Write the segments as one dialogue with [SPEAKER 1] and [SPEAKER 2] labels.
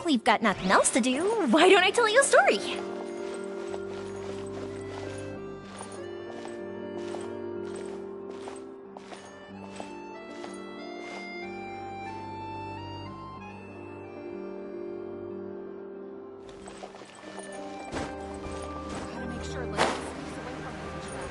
[SPEAKER 1] We've got nothing else to do. Why don't I tell you a story?
[SPEAKER 2] Gotta make sure Lyney stays away from the trap.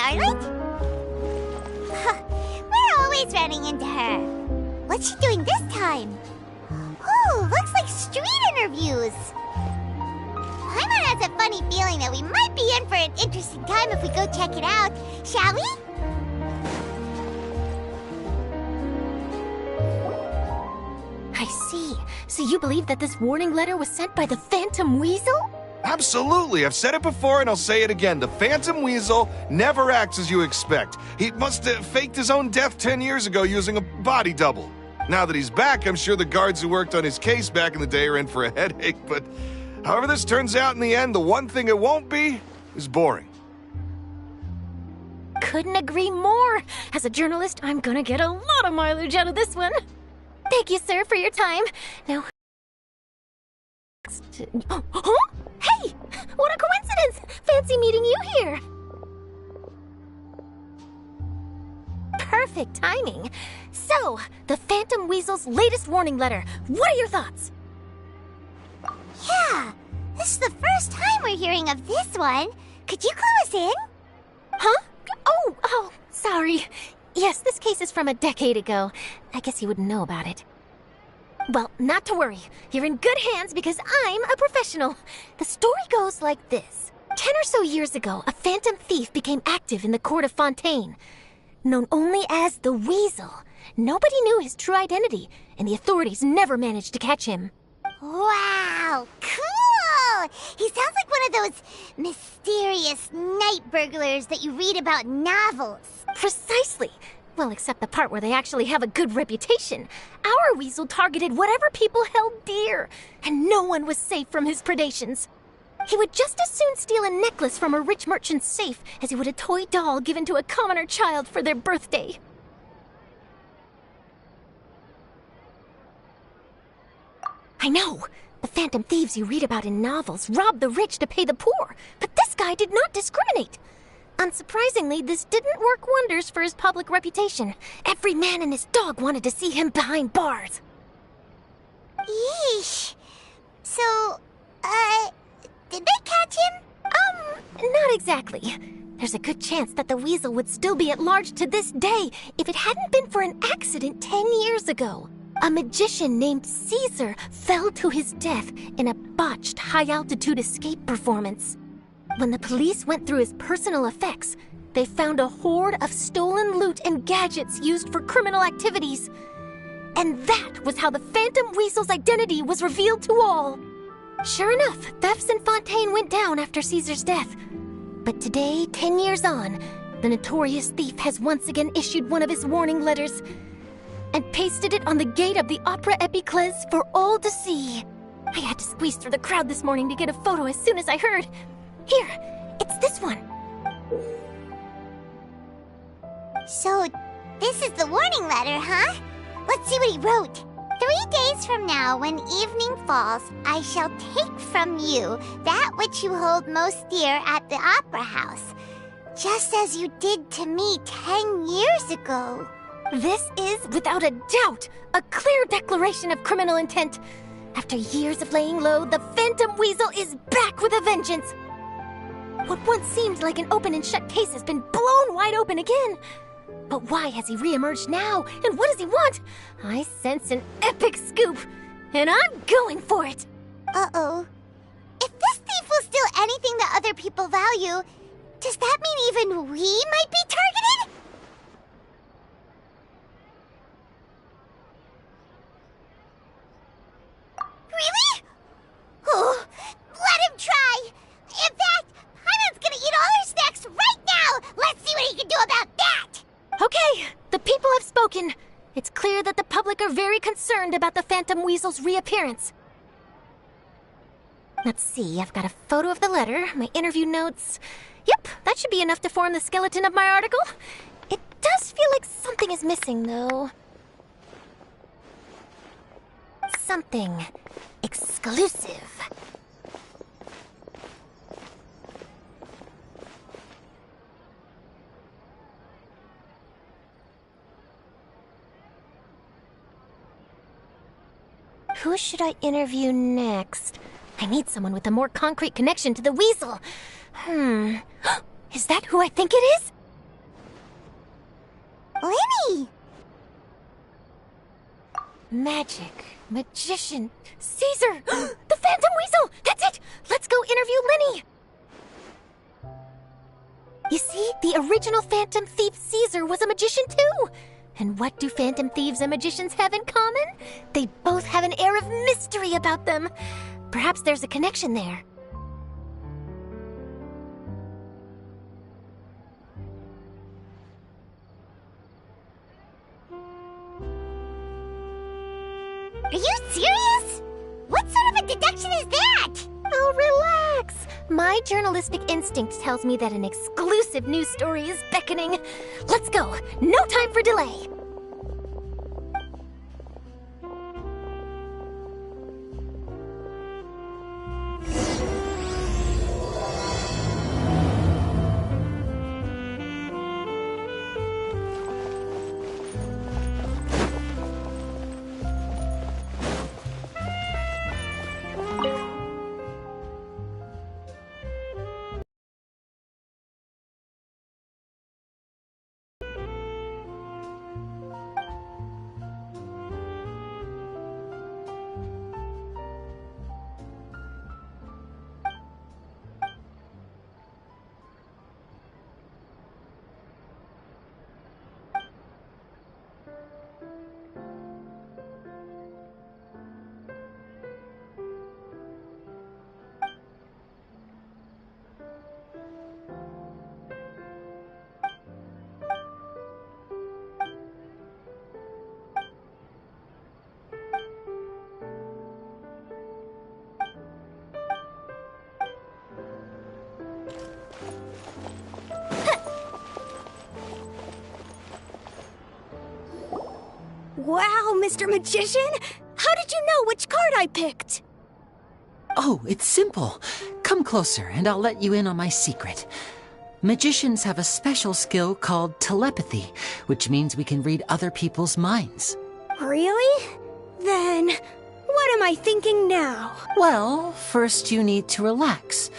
[SPEAKER 3] Charlotte? We're always running into her. What's she doing this time? Oh, looks like street interviews. Paimon has a funny feeling that we might be in for an interesting time if we go check it out. Shall we?
[SPEAKER 1] I see. So you believe that this warning letter was sent by the Phantom Weasel?
[SPEAKER 4] Absolutely. I've said it before and I'll say it again. The Phantom Weasel never acts as you expect. He must have faked his own death 10 years ago using a body double. Now that he's back, I'm sure the guards who worked on his case back in the day are in for a headache, but however this turns out in the end, the one thing it won't be is boring.
[SPEAKER 1] Couldn't agree more. As a journalist, I'm gonna get a lot of mileage out of this one. Thank you, sir, for your time. Now... Huh? Hey! What a coincidence! Fancy meeting you here! Perfect timing. So, the Phantom Weasel's latest warning letter. What are your thoughts?
[SPEAKER 3] Yeah, this is the first time we're hearing of this one. Could you clue us in?
[SPEAKER 1] Huh? Oh, sorry. Yes, this case is from a decade ago. I guess you wouldn't know about it. Well, not to worry. You're in good hands because I'm a professional. The story goes like this. 10 or so years ago, a phantom thief became active in the court of Fontaine. Known only as the Weasel, nobody knew his true identity, and the authorities never managed to catch him.
[SPEAKER 3] Wow, cool! He sounds like one of those mysterious night burglars that you read about in novels.
[SPEAKER 1] Precisely. Well, except the part where they actually have a good reputation. Our Weasel targeted whatever people held dear, and no one was safe from his predations. He would just as soon steal a necklace from a rich merchant's safe as he would a toy doll given to a commoner child for their birthday. I know. The phantom thieves you read about in novels rob the rich to pay the poor, but this guy did not discriminate. Unsurprisingly, this didn't work wonders for his public reputation. Every man and his dog wanted to see him behind bars.
[SPEAKER 3] Yeesh. So, did they catch him?
[SPEAKER 1] Not exactly. There's a good chance that the Weasel would still be at large to this day if it hadn't been for an accident 10 years ago. A magician named Caesar fell to his death in a botched high-altitude escape performance. When the police went through his personal effects, they found a hoard of stolen loot and gadgets used for criminal activities. And that was how the Phantom Weasel's identity was revealed to all. Sure enough, thefts in Fontaine went down after Caesar's death. But today, 10 years on, the notorious thief has once again issued one of his warning letters and pasted it on the gate of the Opera Epiclese for all to see. I had to squeeze through the crowd this morning to get a photo as soon as I heard. Here, it's this one.
[SPEAKER 3] So, this is the warning letter, huh? Let's see what he wrote. 3 days from now, when evening falls, I shall take from you that which you hold most dear at the Opera House, just as you did to me 10 years ago.
[SPEAKER 1] This is, without a doubt, a clear declaration of criminal intent. After years of laying low, the Phantom Weasel is back with a vengeance. What once seemed like an open and shut case has been blown wide open again. But why has he reemerged now, and what does he want? I sense an epic scoop, and I'm going for it.
[SPEAKER 3] Uh-oh. If this thief will steal anything that other people value, does that mean even we might be targeted? Really? Oh, let him try! In fact, Paimon's gonna eat all her snacks right now! Let's see what he can do about that!
[SPEAKER 1] Okay, the people have spoken. It's clear that the public are very concerned about the Phantom Weasel's reappearance. Let's see, I've got a photo of the letter, my interview notes. Yep, that should be enough to form the skeleton of my article. It does feel like something is missing, though. Something exclusive. Who should I interview next? I need someone with a more concrete connection to the Weasel. Is that who I think it is?
[SPEAKER 3] Lyney!
[SPEAKER 1] Magic. Magician. Caesar! The Phantom Weasel! That's it! Let's go interview Lyney! You see, the original Phantom Thief Caesar was a magician too! And what do Phantom Thieves and magicians have in common? They both have an air of mystery about them. Perhaps there's a connection there.
[SPEAKER 3] Are you serious? What sort of a deduction is that?
[SPEAKER 1] Oh, relax. My journalistic instinct tells me that an exclusive news story is beckoning. Let's go. No time for delay.
[SPEAKER 5] Wow, Mr. Magician! How did you know which card I picked?
[SPEAKER 6] Oh, it's simple. Come closer and I'll let you in on my secret. Magicians have a special skill called telepathy, which means we can read other people's minds.
[SPEAKER 5] Really? Then, what am I thinking now?
[SPEAKER 6] Well, first you need to relax,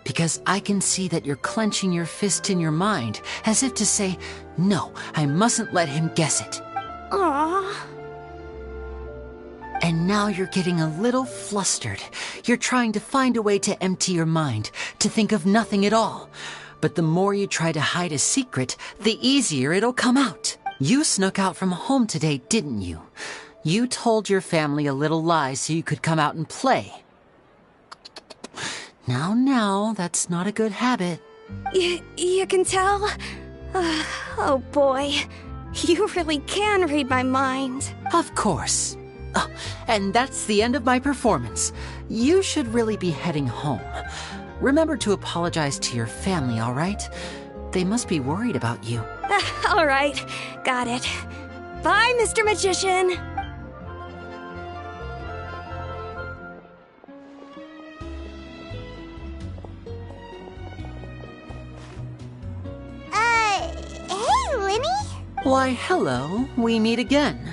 [SPEAKER 6] because I can see that you're clenching your fist in your mind, as if to say, no, I mustn't let him guess it.
[SPEAKER 5] Aww.
[SPEAKER 6] And now you're getting a little flustered. You're trying to find a way to empty your mind, to think of nothing at all. But the more you try to hide a secret, the easier it'll come out. You snuck out from home today, didn't you? You told your family a little lie so you could come out and play. Now, that's not a good habit.
[SPEAKER 5] You can tell? Oh boy, you really can read my mind.
[SPEAKER 6] Of course. Oh, and that's the end of my performance. You should really be heading home. Remember to apologize to your family, all right? They must be worried about you.
[SPEAKER 5] All right, got it. Bye, Mr. Magician.
[SPEAKER 3] Hey, Lyney?
[SPEAKER 6] Why, hello. We meet again.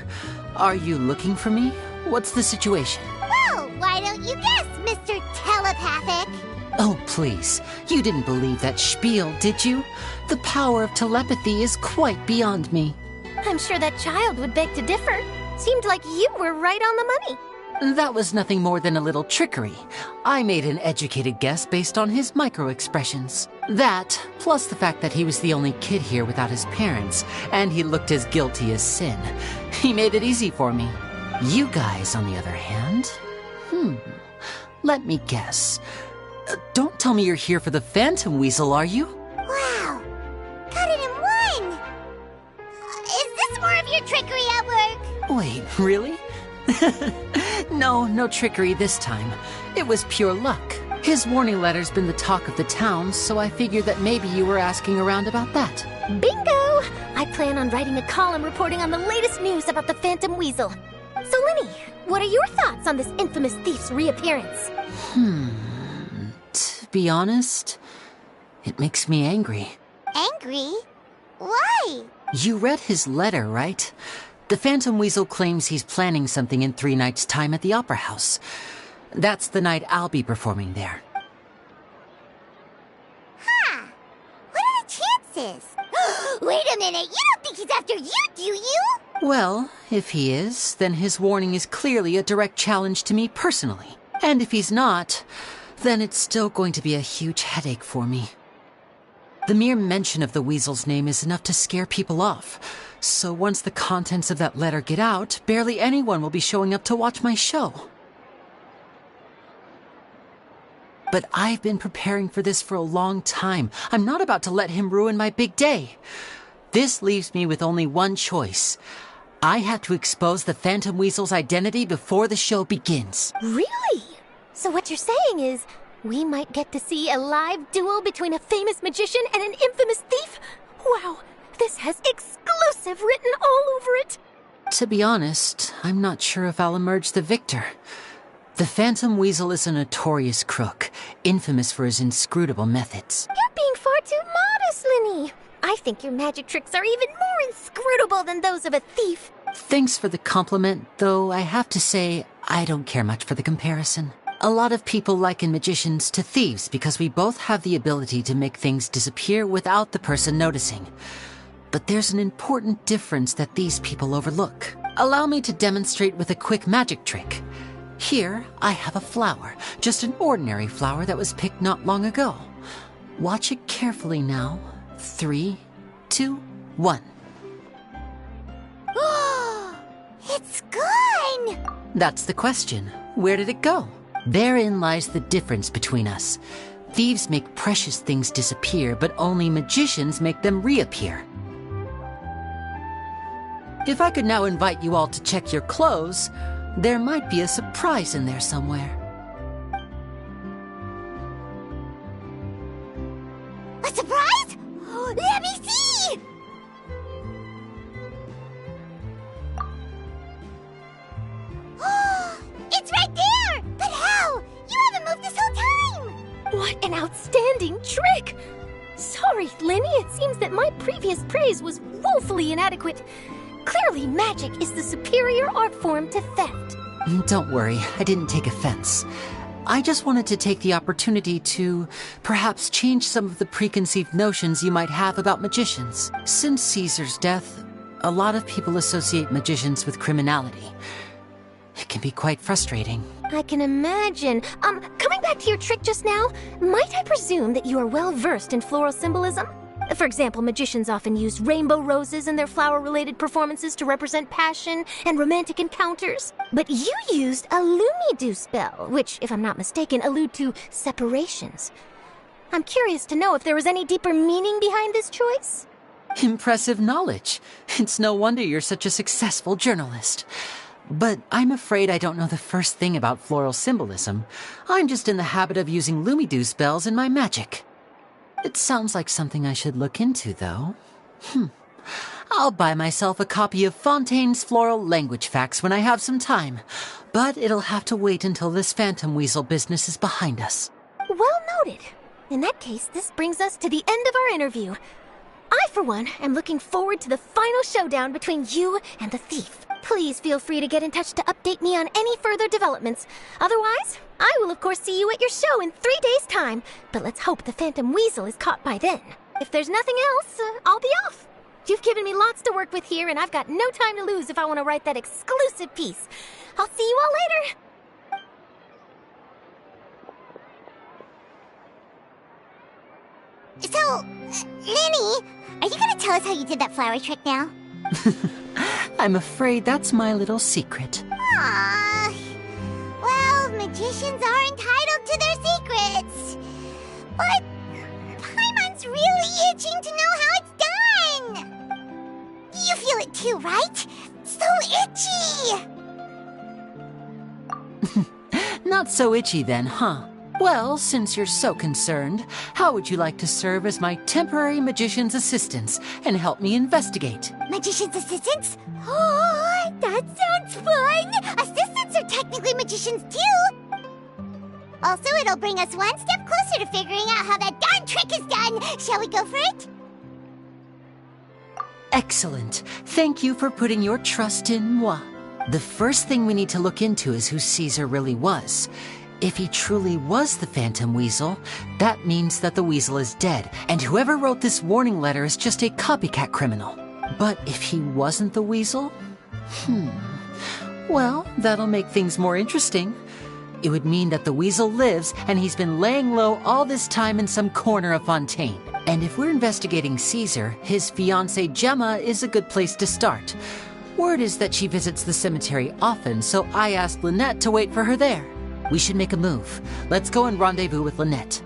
[SPEAKER 6] Are you looking for me? What's the situation?
[SPEAKER 3] Well, why don't you guess, Mr. Telepathic?
[SPEAKER 6] Oh, please. You didn't believe that spiel, did you? The power of telepathy is quite beyond me.
[SPEAKER 1] I'm sure that child would beg to differ. Seemed like you were right on the money.
[SPEAKER 6] That was nothing more than a little trickery. I made an educated guess based on his micro-expressions. That, plus the fact that he was the only kid here without his parents, and he looked as guilty as sin. He made it easy for me. You guys, on the other hand... Let me guess. Don't tell me you're here for the Phantom Weasel, are you?
[SPEAKER 3] Wow, got it in one! Is this more of your trickery at work?
[SPEAKER 6] Wait, really? No trickery this time. It was pure luck. His warning letter's been the talk of the town, so I figured that maybe you were asking around about that.
[SPEAKER 1] Bingo! I plan on writing a column reporting on the latest news about the Phantom Weasel. So, Lyney, what are your thoughts on this infamous thief's reappearance?
[SPEAKER 6] To be honest, it makes me angry.
[SPEAKER 3] Angry? Why?
[SPEAKER 6] You read his letter, right? The Phantom Weasel claims he's planning something in 3 nights' time at the Opera House. That's the night I'll be performing there.
[SPEAKER 3] Huh. What are the chances? Wait a minute, you don't think he's after you, do you?
[SPEAKER 6] Well, if he is, then his warning is clearly a direct challenge to me personally. And if he's not, then it's still going to be a huge headache for me. The mere mention of the weasel's name is enough to scare people off. So once the contents of that letter get out, barely anyone will be showing up to watch my show. But I've been preparing for this for a long time. I'm not about to let him ruin my big day. This leaves me with only one choice. I have to expose the Phantom Weasel's identity before the show begins.
[SPEAKER 1] Really? So what you're saying is, we might get to see a live duel between a famous magician and an infamous thief? Wow, this has exclusive written all over it!
[SPEAKER 6] To be honest, I'm not sure if I'll emerge the victor. The Phantom Weasel is a notorious crook, infamous for his inscrutable methods.
[SPEAKER 1] You're being far too modest, Lyney. I think your magic tricks are even more inscrutable than those of a thief.
[SPEAKER 6] Thanks for the compliment, though I have to say, I don't care much for the comparison. A lot of people liken magicians to thieves because we both have the ability to make things disappear without the person noticing. But there's an important difference that these people overlook. Allow me to demonstrate with a quick magic trick. Here, I have a flower, just an ordinary flower that was picked not long ago. Watch it carefully now. 3, 2, 1.
[SPEAKER 3] It's gone!
[SPEAKER 6] That's the question. Where did it go? Therein lies the difference between us. Thieves make precious things disappear, but only magicians make them reappear. If I could now invite you all to check your clothes, there might be a surprise in there somewhere.
[SPEAKER 3] A surprise? Let me see! It's right there! But how? You haven't moved this whole time!
[SPEAKER 1] What an outstanding trick! Sorry, Lyney, it seems that my previous praise was woefully inadequate. Clearly, magic is the superior art form to theft.
[SPEAKER 6] Don't worry, I didn't take offense. I just wanted to take the opportunity to perhaps change some of the preconceived notions you might have about magicians. Since Caesar's death, a lot of people associate magicians with criminality. It can be quite frustrating.
[SPEAKER 1] I can imagine. Coming back to your trick just now, might I presume that you are well versed in floral symbolism? For example, magicians often use rainbow roses in their flower-related performances to represent passion and romantic encounters. But you used a Lumidu spell, which, if I'm not mistaken, allude to separations. I'm curious to know if there was any deeper meaning behind this choice?
[SPEAKER 6] Impressive knowledge. It's no wonder you're such a successful journalist. But I'm afraid I don't know the first thing about floral symbolism. I'm just in the habit of using Lumidu spells in my magic. It sounds like something I should look into, though. I'll buy myself a copy of Fontaine's Floral Language Facts when I have some time. But it'll have to wait until this Phantom Weasel business is behind us.
[SPEAKER 1] Well noted. In that case, this brings us to the end of our interview. I, for one, am looking forward to the final showdown between you and the thief. Please feel free to get in touch to update me on any further developments. Otherwise, I will of course see you at your show in 3 days' time. But let's hope the Phantom Weasel is caught by then. If there's nothing else, I'll be off. You've given me lots to work with here, and I've got no time to lose if I want to write that exclusive piece. I'll see you all later.
[SPEAKER 3] So, Lyney, are you gonna tell us how you did that flower trick now?
[SPEAKER 6] I'm afraid that's my little secret.
[SPEAKER 3] Aww. Well, magicians are entitled to their secrets. But Paimon's really itching to know how it's done. You feel it too, right? So itchy.
[SPEAKER 6] Not so itchy then, huh? Well, since you're so concerned, how would you like to serve as my temporary magician's assistants and help me investigate?
[SPEAKER 3] Magician's assistants? Oh, that sounds fun! Assistants are technically magicians too! Also, it'll bring us one step closer to figuring out how that darn trick is done! Shall we go for it?
[SPEAKER 6] Excellent. Thank you for putting your trust in moi. The first thing we need to look into is who Caesar really was. If he truly was the Phantom Weasel, that means that the Weasel is dead, and whoever wrote this warning letter is just a copycat criminal. But if he wasn't the Weasel? Well, that'll make things more interesting. It would mean that the Weasel lives, and he's been laying low all this time in some corner of Fontaine. And if we're investigating Caesar, his fiancée Gemma is a good place to start. Word is that she visits the cemetery often, so I asked Lynette to wait for her there. We should make a move. Let's go and rendezvous with Lynette.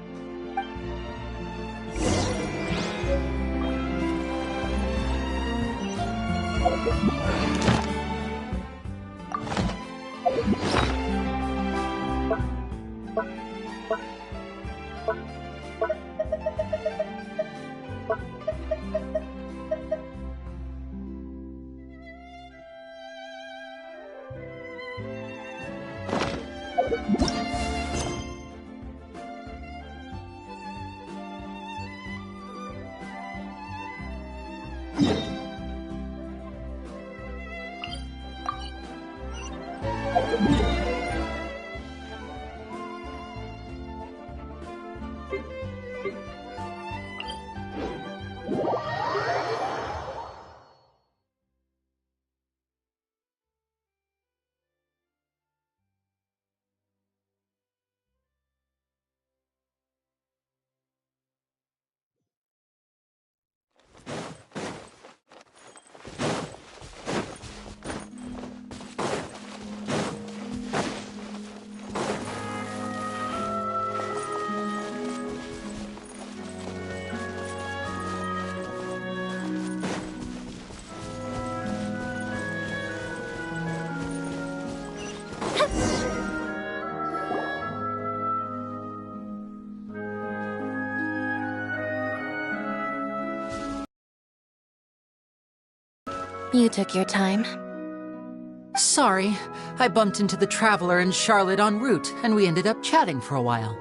[SPEAKER 1] You took your time.
[SPEAKER 6] Sorry, I bumped into the Traveler and Charlotte en route, and we ended up chatting for a while.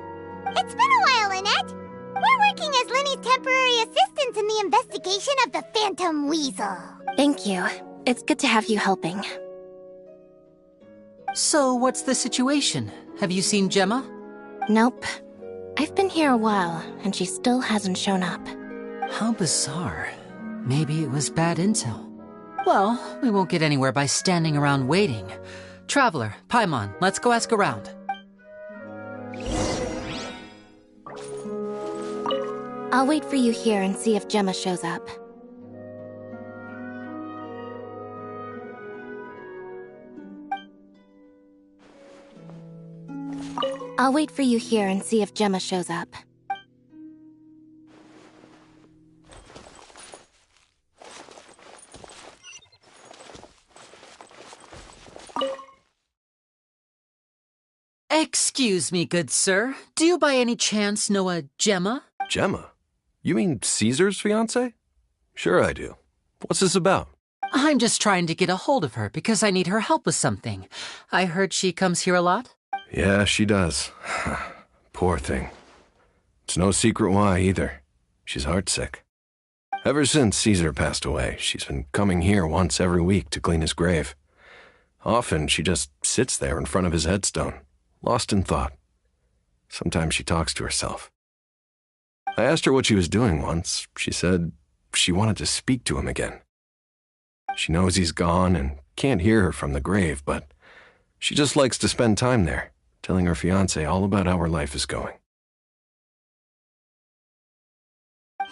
[SPEAKER 3] It's been a while, Lynette. We're working as Lyney's temporary assistants in the investigation of the Phantom Weasel.
[SPEAKER 1] Thank you. It's good to have you helping.
[SPEAKER 6] So, what's the situation? Have you seen Gemma?
[SPEAKER 1] Nope. I've been here a while, and she still hasn't shown up.
[SPEAKER 6] How bizarre. Maybe it was bad intel. Well, we won't get anywhere by standing around waiting. Traveler, Paimon, let's go ask around.
[SPEAKER 1] I'll wait for you here and see if Gemma shows up. I'll wait for you here and see if Gemma shows up.
[SPEAKER 6] Excuse me, good sir. Do you by any chance know a Gemma?
[SPEAKER 7] Gemma? You mean Caesar's fiancée? Sure I do. What's this about?
[SPEAKER 6] I'm just trying to get a hold of her because I need her help with something. I heard she comes here a lot.
[SPEAKER 7] Yeah, she does. Poor thing. It's no secret why, either. She's heartsick. Ever since Caesar passed away, she's been coming here once every week to clean his grave. Often, she just sits there in front of his headstone, lost in thought. Sometimes she talks to herself. I asked her what she was doing once. She said she wanted to speak to him again. She knows he's gone and can't hear her from the grave, but she just likes to spend time there, telling her fiancé all about how her life is going.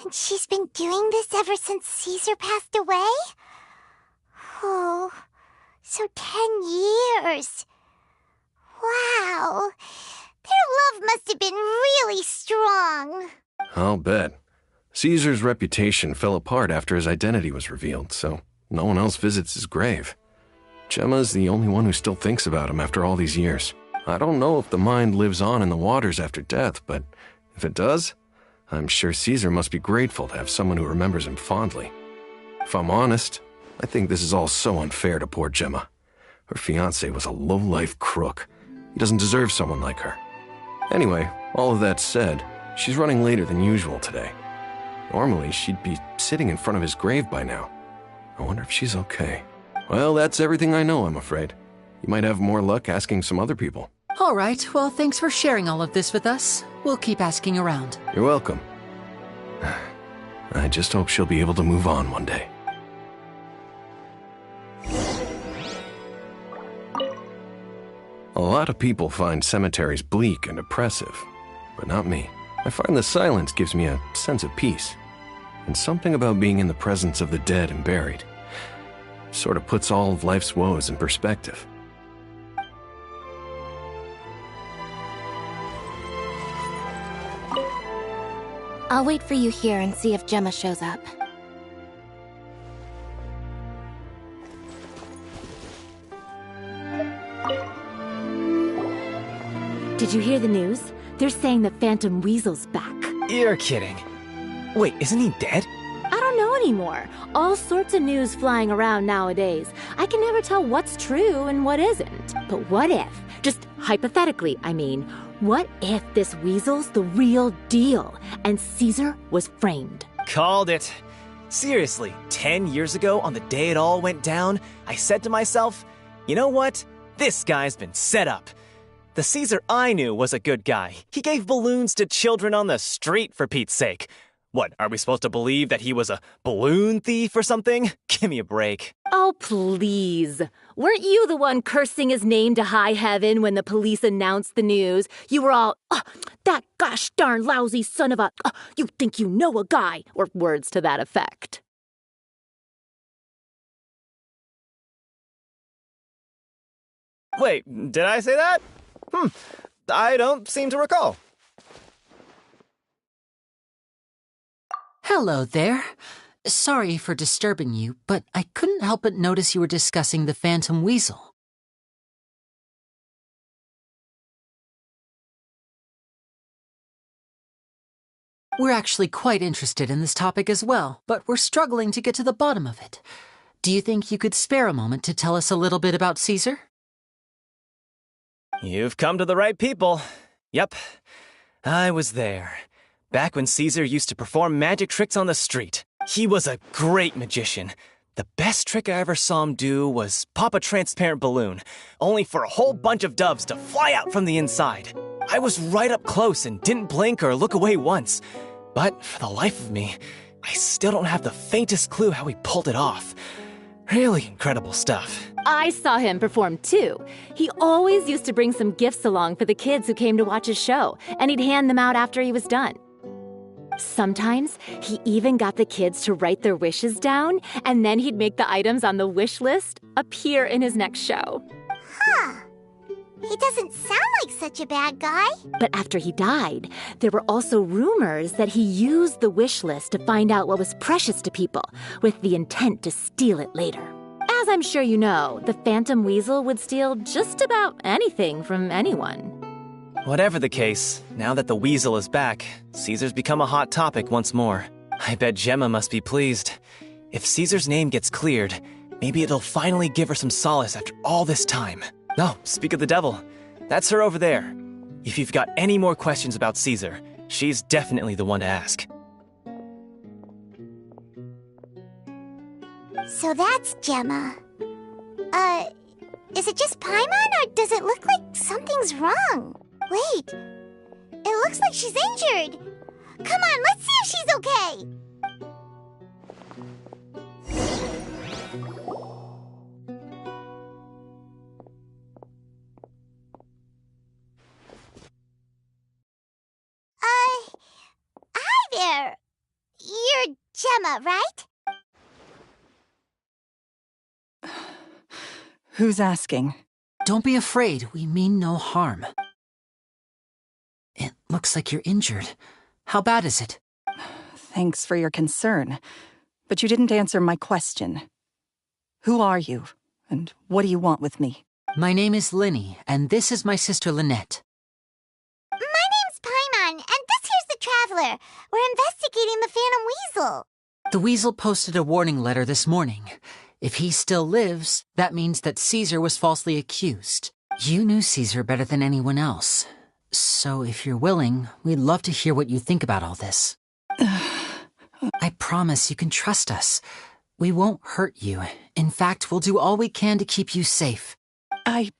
[SPEAKER 3] And she's been doing this ever since Caesar passed away? Oh, so 10 years. Wow, their love must have been really strong.
[SPEAKER 7] I'll bet. Caesar's reputation fell apart after his identity was revealed, so no one else visits his grave. Gemma's the only one who still thinks about him after all these years. I don't know if the mind lives on in the waters after death, but if it does, I'm sure Caesar must be grateful to have someone who remembers him fondly. If I'm honest, I think this is all so unfair to poor Gemma. Her fiancé was a low-life crook. He doesn't deserve someone like her. Anyway, all of that said, she's running later than usual today. Normally, she'd be sitting in front of his grave by now. I wonder if she's okay. Well, that's everything I know, I'm afraid. You might have more luck asking some other people.
[SPEAKER 6] All right, well, thanks for sharing all of this with us. We'll keep asking around.
[SPEAKER 7] You're welcome. I just hope she'll be able to move on one day. A lot of people find cemeteries bleak and oppressive, but not me. I find the silence gives me a sense of peace, and something about being in the presence of the dead and buried sort of puts all of life's woes in perspective.
[SPEAKER 1] I'll wait for you here and see if Gemma shows up.
[SPEAKER 8] Did you hear the news? They're saying the Phantom Weasel's back.
[SPEAKER 9] You're kidding. Wait, isn't he dead?
[SPEAKER 8] I don't know anymore. All sorts of news flying around nowadays. I can never tell what's true and what isn't. But what if, just hypothetically, I mean, what if this Weasel's the real deal and Caesar was framed?
[SPEAKER 9] Called it. Seriously, 10 years ago, on the day it all went down, I said to myself, you know what? This guy's been set up. The Caesar I knew was a good guy. He gave balloons to children on the street, for Pete's sake. What, are we supposed to believe that he was a balloon thief or something? Give me a break.
[SPEAKER 8] Oh, please. Weren't you the one cursing his name to high heaven when the police announced the news? You were all, oh, that gosh darn lousy son of a, oh, you think you know a guy, or words to that effect.
[SPEAKER 9] Wait, did I say that? I don't seem to recall.
[SPEAKER 6] Hello there. Sorry for disturbing you, but I couldn't help but notice you were discussing the Phantom Weasel. We're actually quite interested in this topic as well, but we're struggling to get to the bottom of it. Do you think you could spare a moment to tell us a little bit about Caesar?
[SPEAKER 9] You've come to the right people. Yep, I was there. Back when Caesar used to perform magic tricks on the street. He was a great magician. The best trick I ever saw him do was pop a transparent balloon, only for a whole bunch of doves to fly out from the inside. I was right up close and didn't blink or look away once. But for the life of me, I still don't have the faintest clue how he pulled it off. Really incredible stuff.
[SPEAKER 8] I saw him perform too. He always used to bring some gifts along for the kids who came to watch his show, and he'd hand them out after he was done. Sometimes he even got the kids to write their wishes down, and then he'd make the items on the wish list appear in his next show.
[SPEAKER 3] Huh. He doesn't sound like such a bad guy.
[SPEAKER 8] But after he died, there were also rumors that he used the wish list to find out what was precious to people, with the intent to steal it later. As I'm sure you know, the Phantom Weasel would steal just about anything from anyone.
[SPEAKER 9] Whatever the case, now that the Weasel is back, Caesar's become a hot topic once more. I bet Gemma must be pleased. If Caesar's name gets cleared, maybe it'll finally give her some solace after all this time. Oh, speak of the devil. That's her over there. If you've got any more questions about Caesar, she's definitely the one to ask.
[SPEAKER 3] So that's Gemma. Is it just Paimon, or does it look like something's wrong? Wait, it looks like she's injured. Come on, let's see if she's okay. Hi there. You're Gemma, right?
[SPEAKER 10] Who's asking?
[SPEAKER 6] Don't be afraid, we mean no harm. It looks like you're injured. How bad is it?
[SPEAKER 10] Thanks for your concern, but you didn't answer my question. Who are you, and what do you want with me?
[SPEAKER 6] My name is Lyney, and this is my sister Lynette.
[SPEAKER 3] My name's Paimon, and this here's the Traveler. We're investigating the Phantom Weasel.
[SPEAKER 6] The Weasel posted a warning letter this morning. If he still lives, that means that Caesar was falsely accused. You knew Caesar better than anyone else. So if you're willing, we'd love to hear what you think about all this. I promise you can trust us. We won't hurt you. In fact, we'll do all we can to keep you safe.
[SPEAKER 10] I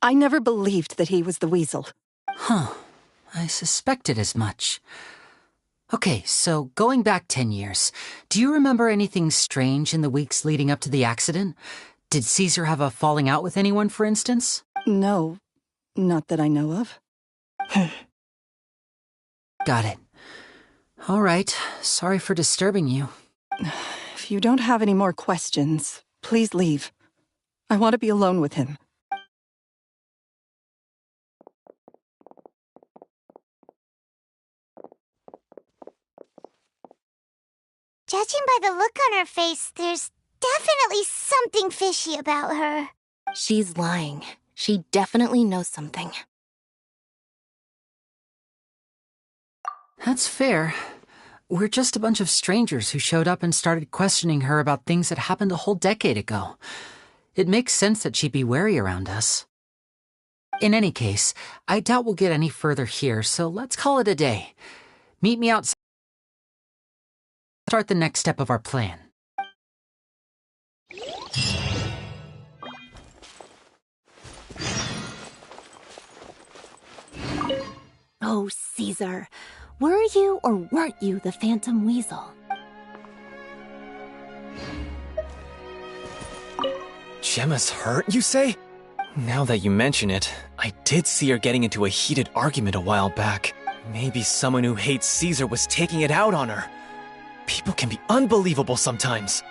[SPEAKER 10] I never believed that he was the weasel.
[SPEAKER 6] Huh. I suspected as much. Okay, so going back 10 years, do you remember anything strange in the weeks leading up to the accident? Did Caesar have a falling out with anyone, for instance?
[SPEAKER 10] No, not that I know of.
[SPEAKER 6] Got it. All right, sorry for disturbing you.
[SPEAKER 10] If you don't have any more questions, please leave. I want to be alone with him.
[SPEAKER 3] Judging by the look on her face, there's definitely something fishy about her.
[SPEAKER 2] She's lying. She definitely knows something.
[SPEAKER 6] That's fair. We're just a bunch of strangers who showed up and started questioning her about things that happened a whole decade ago. It makes sense that she'd be wary around us. In any case, I doubt we'll get any further here, so let's call it a day. Meet me outside. Start the next step of our plan.
[SPEAKER 8] Oh, Caesar. Were you or weren't you the Phantom Weasel?
[SPEAKER 9] Gemma's hurt, you say? Now that you mention it, I did see her getting into a heated argument a while back. Maybe someone who hates Caesar was taking it out on her. People can be unbelievable sometimes.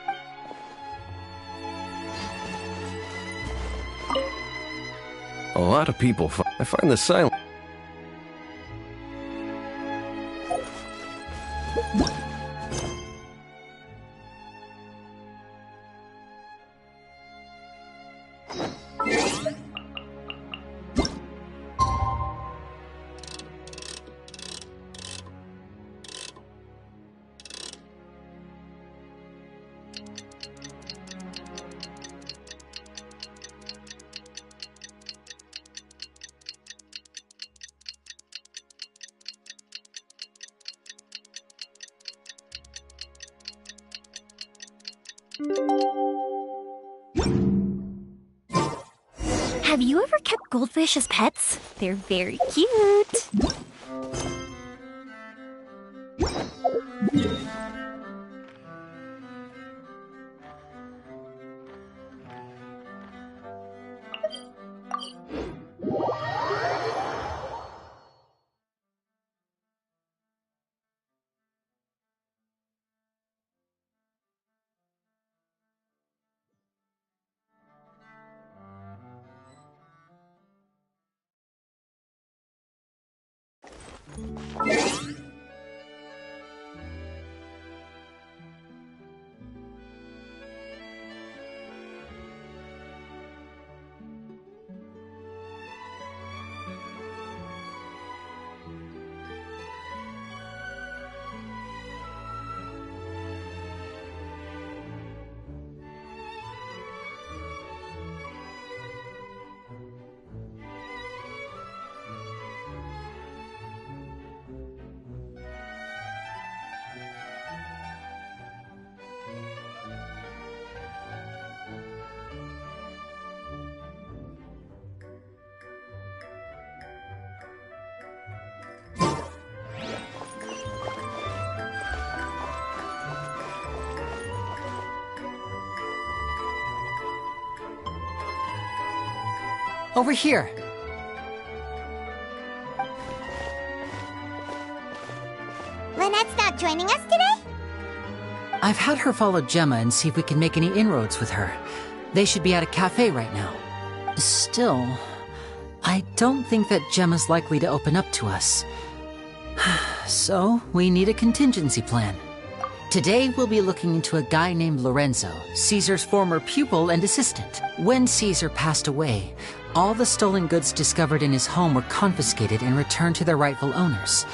[SPEAKER 7] A lot of people I find the silence.
[SPEAKER 1] Have you ever kept goldfish as pets? They're very cute.
[SPEAKER 6] Over here.
[SPEAKER 3] Lynette's not joining us today?
[SPEAKER 6] I've had her follow Gemma and see if we can make any inroads with her. They should be at a cafe right now. Still, I don't think that Gemma's likely to open up to us. So, we need a contingency plan. Today, we'll be looking into a guy named Lorenzo, Caesar's former pupil and assistant. When Caesar passed away, all the stolen goods discovered in his home were confiscated and returned to their rightful owners.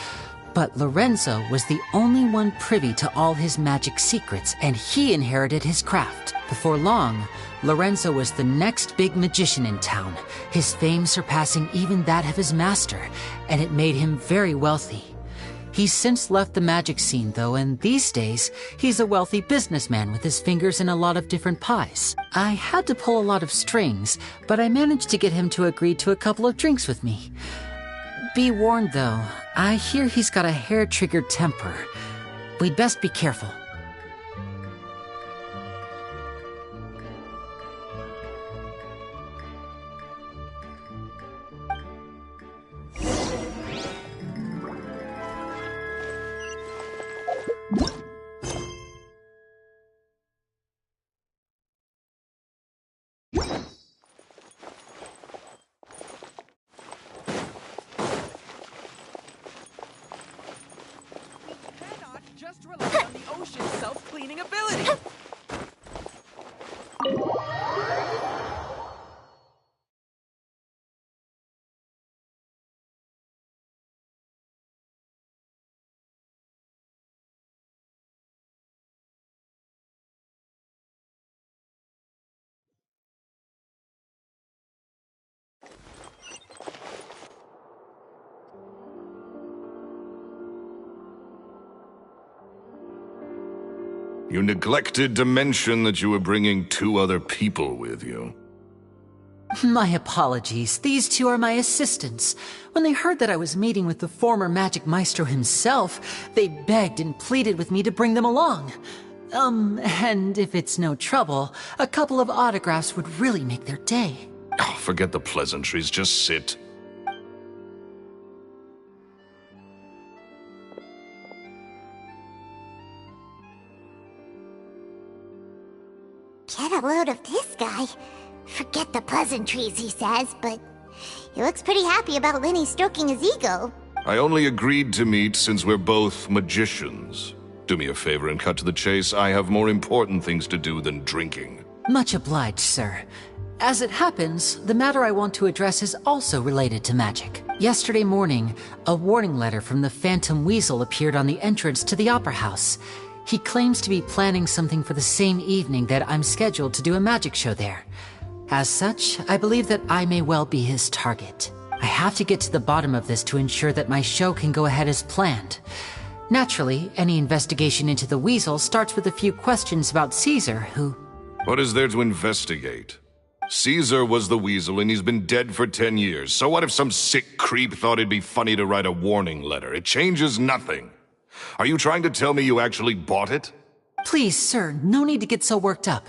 [SPEAKER 6] But Lorenzo was the only one privy to all his magic secrets, and he inherited his craft. Before long, Lorenzo was the next big magician in town, his fame surpassing even that of his master, and it made him very wealthy. He's since left the magic scene, though, and these days, he's a wealthy businessman with his fingers in a lot of different pies. I had to pull a lot of strings, but I managed to get him to agree to a couple of drinks with me. Be warned, though, I hear he's got a hair-triggered temper. We'd best be careful.
[SPEAKER 2] Just rely on the ocean's self-cleaning ability.
[SPEAKER 4] You neglected to mention that you were bringing 2 other people with you.
[SPEAKER 6] My apologies. These 2 are my assistants. When they heard that I was meeting with the former Magic Maestro himself, they begged and pleaded with me to bring them along. And if it's no trouble, a couple of autographs would really make their day.
[SPEAKER 4] Oh, forget the pleasantries, just sit.
[SPEAKER 3] Get a load of this guy. Forget the pleasantries, he says, but he looks pretty happy about Lyney stroking his ego.
[SPEAKER 4] I only agreed to meet since we're both magicians. Do me a favor and cut to the chase. I have more important things to do than drinking.
[SPEAKER 6] Much obliged, sir. As it happens, the matter I want to address is also related to magic. Yesterday morning, a warning letter from the Phantom Weasel appeared on the entrance to the Opera House. He claims to be planning something for the same evening that I'm scheduled to do a magic show there. As such, I believe that I may well be his target. I have to get to the bottom of this to ensure that my show can go ahead as planned. Naturally, any investigation into the Weasel starts with a few questions about Caesar, who...
[SPEAKER 4] What is there to investigate? Caesar was the Weasel and he's been dead for 10 years. So what if some sick creep thought it'd be funny to write a warning letter? It changes nothing. Are you trying to tell me you actually bought it?
[SPEAKER 6] Please, sir, no need to get so worked up.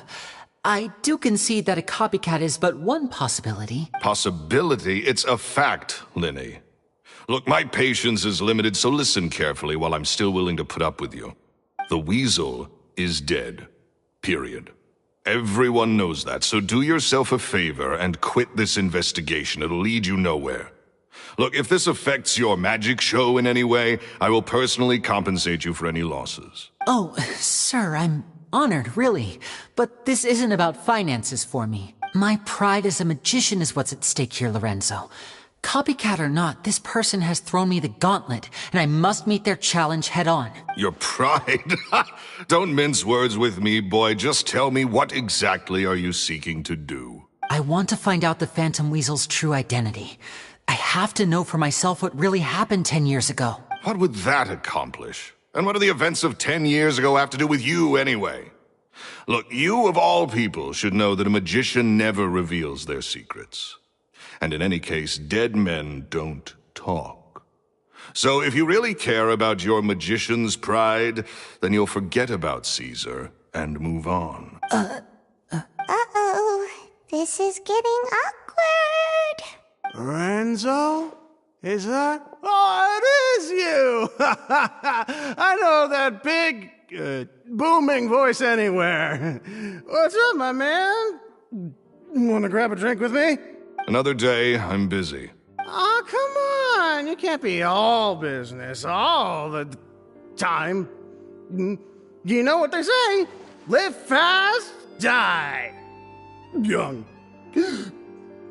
[SPEAKER 6] I do concede that a copycat is but one possibility.
[SPEAKER 4] Possibility? It's a fact, Lyney. Look, my patience is limited, so listen carefully while I'm still willing to put up with you. The Weasel is dead. Period. Everyone knows that, so do yourself a favor and quit this investigation. It'll lead you nowhere. Look, if this affects your magic show in any way, I will personally compensate you for any losses.
[SPEAKER 6] Oh, sir, I'm honored, really. But this isn't about finances for me. My pride as a magician is what's at stake here, Lorenzo. Copycat or not, this person has thrown me the gauntlet, and I must meet their challenge head on.
[SPEAKER 4] Your pride? Don't mince words with me, boy. Just tell me, what exactly are you seeking to do?
[SPEAKER 6] I want to find out the Phantom Weasel's true identity. I have to know for myself what really happened 10 years ago.
[SPEAKER 4] What would that accomplish? And what do the events of 10 years ago have to do with you, anyway? Look, you of all people should know that a magician never reveals their secrets. And in any case, dead men don't talk. So if you really care about your magician's pride, then you'll forget about Caesar and move on.
[SPEAKER 3] Uh-oh. This is getting awkward.
[SPEAKER 11] Lorenzo? Is that? Oh, it is you! I know that big, booming voice anywhere. What's up, my man? Want to grab a drink with me?
[SPEAKER 4] Another day, I'm busy.
[SPEAKER 11] Oh, come on. You can't be all business all the time. You know what they say? Live fast, die young.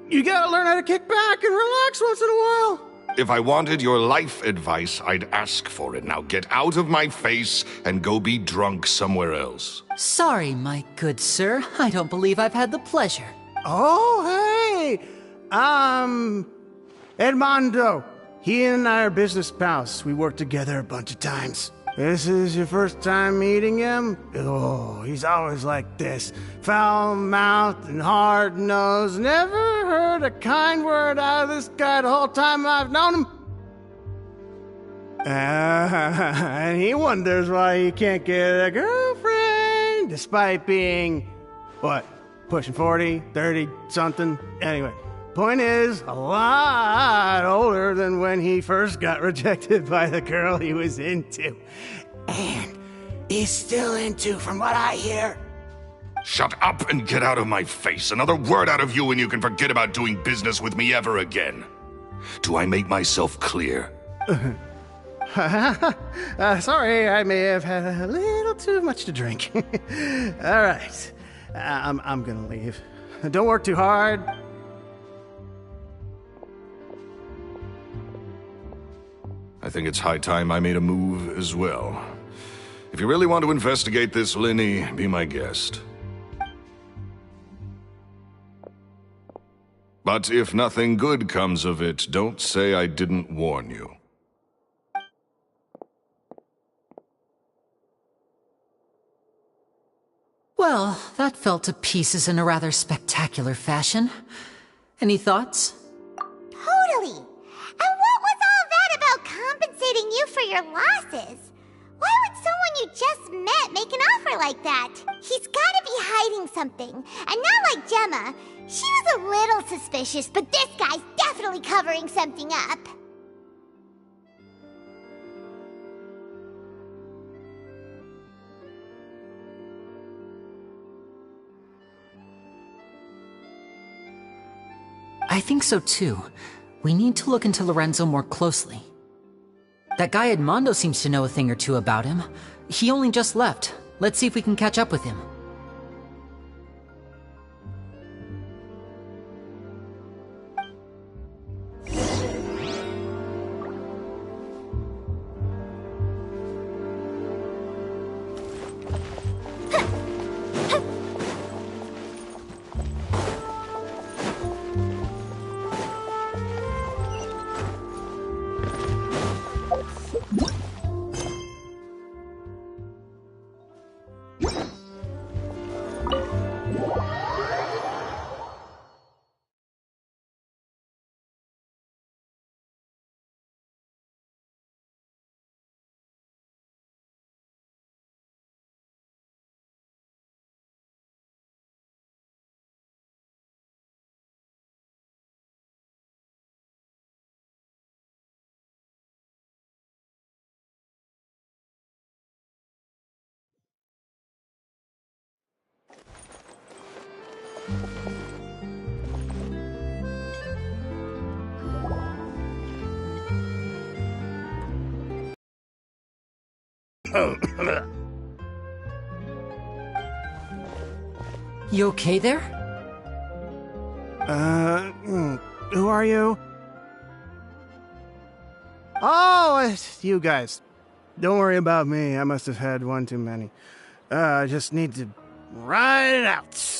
[SPEAKER 11] You gotta learn how to kick back and relax once in a while.
[SPEAKER 4] If I wanted your life advice, I'd ask for it. Now get out of my face and go be drunk somewhere else.
[SPEAKER 6] Sorry, my good sir. I don't believe I've had the pleasure.
[SPEAKER 11] Oh, hey! Edmondo. He and I are business pals. We worked together a bunch of times. This is your first time meeting him? Oh, he's always like this. Foul-mouthed and hard-nosed. Never heard a kind word out of this guy the whole time I've known him. And he wonders why he can't get a girlfriend, despite being, what, pushing 40, 30, something? Anyway, point is, a lot older than when he first got rejected by the girl he was into. And he's still into, from what I hear.
[SPEAKER 4] Shut up and get out of my face. Another word out of you and you can forget about doing business with me ever again. Do I make myself clear?
[SPEAKER 11] Sorry, I may have had a little too much to drink. All right, I'm gonna leave. Don't work too hard.
[SPEAKER 4] I think it's high time I made a move as well. If you really want to investigate this, Lyney, be my guest. But if nothing good comes of it, don't say I didn't warn you.
[SPEAKER 6] Well, that fell to pieces in a rather spectacular fashion. Any thoughts?
[SPEAKER 3] Totally. And what was all that about compensating you for your losses? Why would someone you just met make an offer like that? He's gotta be hiding something. And not like Gemma. She was a little suspicious, but this guy's definitely covering something up.
[SPEAKER 6] I think so too. We need to look into Lorenzo more closely. That guy Edmondo seems to know a thing or two about him. He only just left. Let's see if we can catch up with him. You okay there?
[SPEAKER 11] Who are you? Oh, it's you guys. Don't worry about me. I must have had one too many. I just need to ride it out.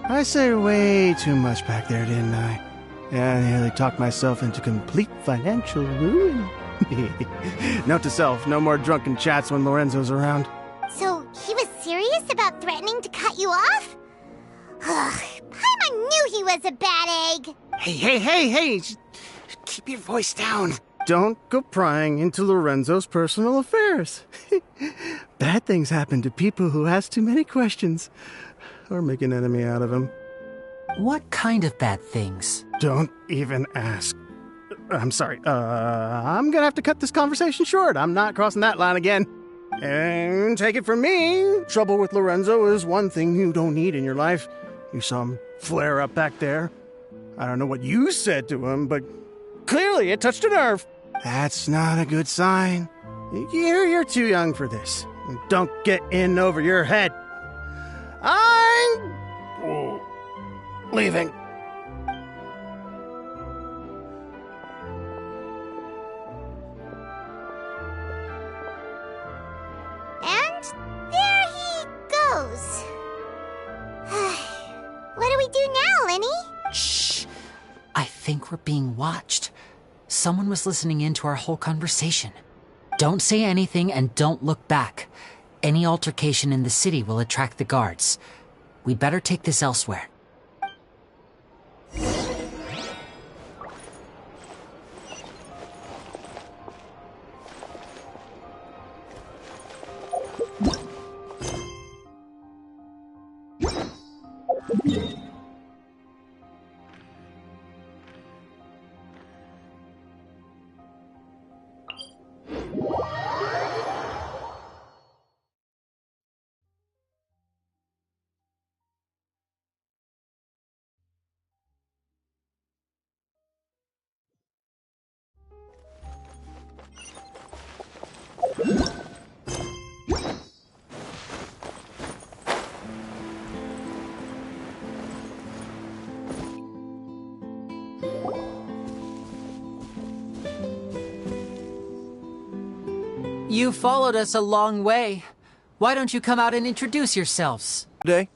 [SPEAKER 11] I said way too much back there, didn't I? Yeah, I nearly talked myself into complete financial ruin. Note to self, no more drunken chats when Lorenzo's around.
[SPEAKER 3] So, he was serious about threatening to cut you off? Ugh, Paimon knew he was a bad egg.
[SPEAKER 11] Hey! keep your voice down. Don't go prying into Lorenzo's personal affairs. Bad things happen to people who ask too many questions or make an enemy out of him.
[SPEAKER 6] What kind of bad things?
[SPEAKER 11] Don't even ask. I'm sorry. I'm gonna have to cut this conversation short. I'm not crossing that line again. And take it from me, trouble with Lorenzo is one thing you don't need in your life. You saw him flare up back there. I don't know what you said to him, but clearly it touched a nerve. That's not a good sign. You're too young for this. Don't get in over your head. I'm leaving.
[SPEAKER 3] And there he goes. What do we do now, Lyney?
[SPEAKER 6] Shh. I think we're being watched. Someone was listening in to our whole conversation. Don't say anything and don't look back. Any altercation in the city will attract the guards. We better take this elsewhere. You followed us a long way. Why don't you come out and introduce yourselves?
[SPEAKER 7] Day?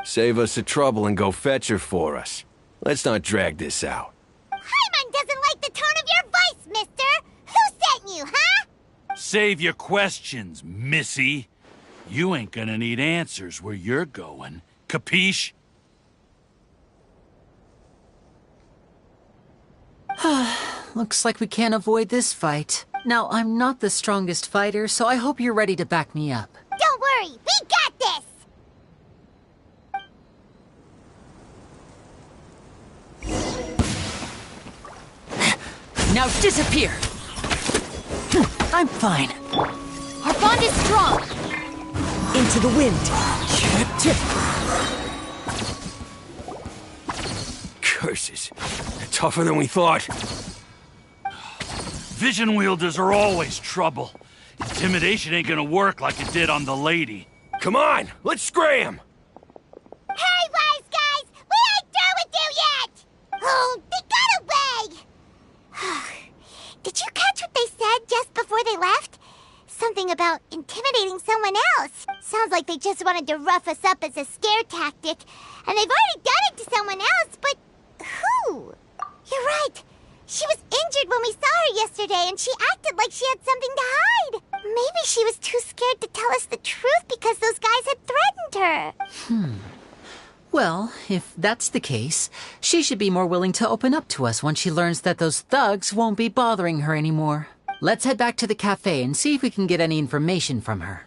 [SPEAKER 7] Save us the trouble and go fetch her for us. Let's not drag this out.
[SPEAKER 3] Hyman doesn't like the tone of your voice, mister! Who sent you, huh?
[SPEAKER 12] Save your questions, missy. You ain't gonna need answers where you're going. Capiche?
[SPEAKER 6] Looks like we can't avoid this fight. Now, I'm not the strongest fighter, so I hope you're ready to back me up.
[SPEAKER 3] Don't worry, we got this!
[SPEAKER 6] Now disappear! I'm fine.
[SPEAKER 1] Our bond is strong.
[SPEAKER 6] Into the wind.
[SPEAKER 7] Curses. Tougher than we thought.
[SPEAKER 12] Vision wielders are always trouble. Intimidation ain't gonna work like it did on the lady.
[SPEAKER 7] Come on, let's scram!
[SPEAKER 3] Hey, wise guys! We ain't through with you yet! Oh, they got away! Did you catch what they said just before they left? Something about intimidating someone else. Sounds like they just wanted to rough us up as a scare tactic. And they've already done it to someone else, but who? You're right. She was injured when we saw her yesterday, and she acted like she had something to hide. Maybe she was too scared to tell us the truth because those guys had threatened her.
[SPEAKER 6] Well, if that's the case, she should be more willing to open up to us once she learns that those thugs won't be bothering her anymore. Let's head back to the cafe and see if we can get any information from her.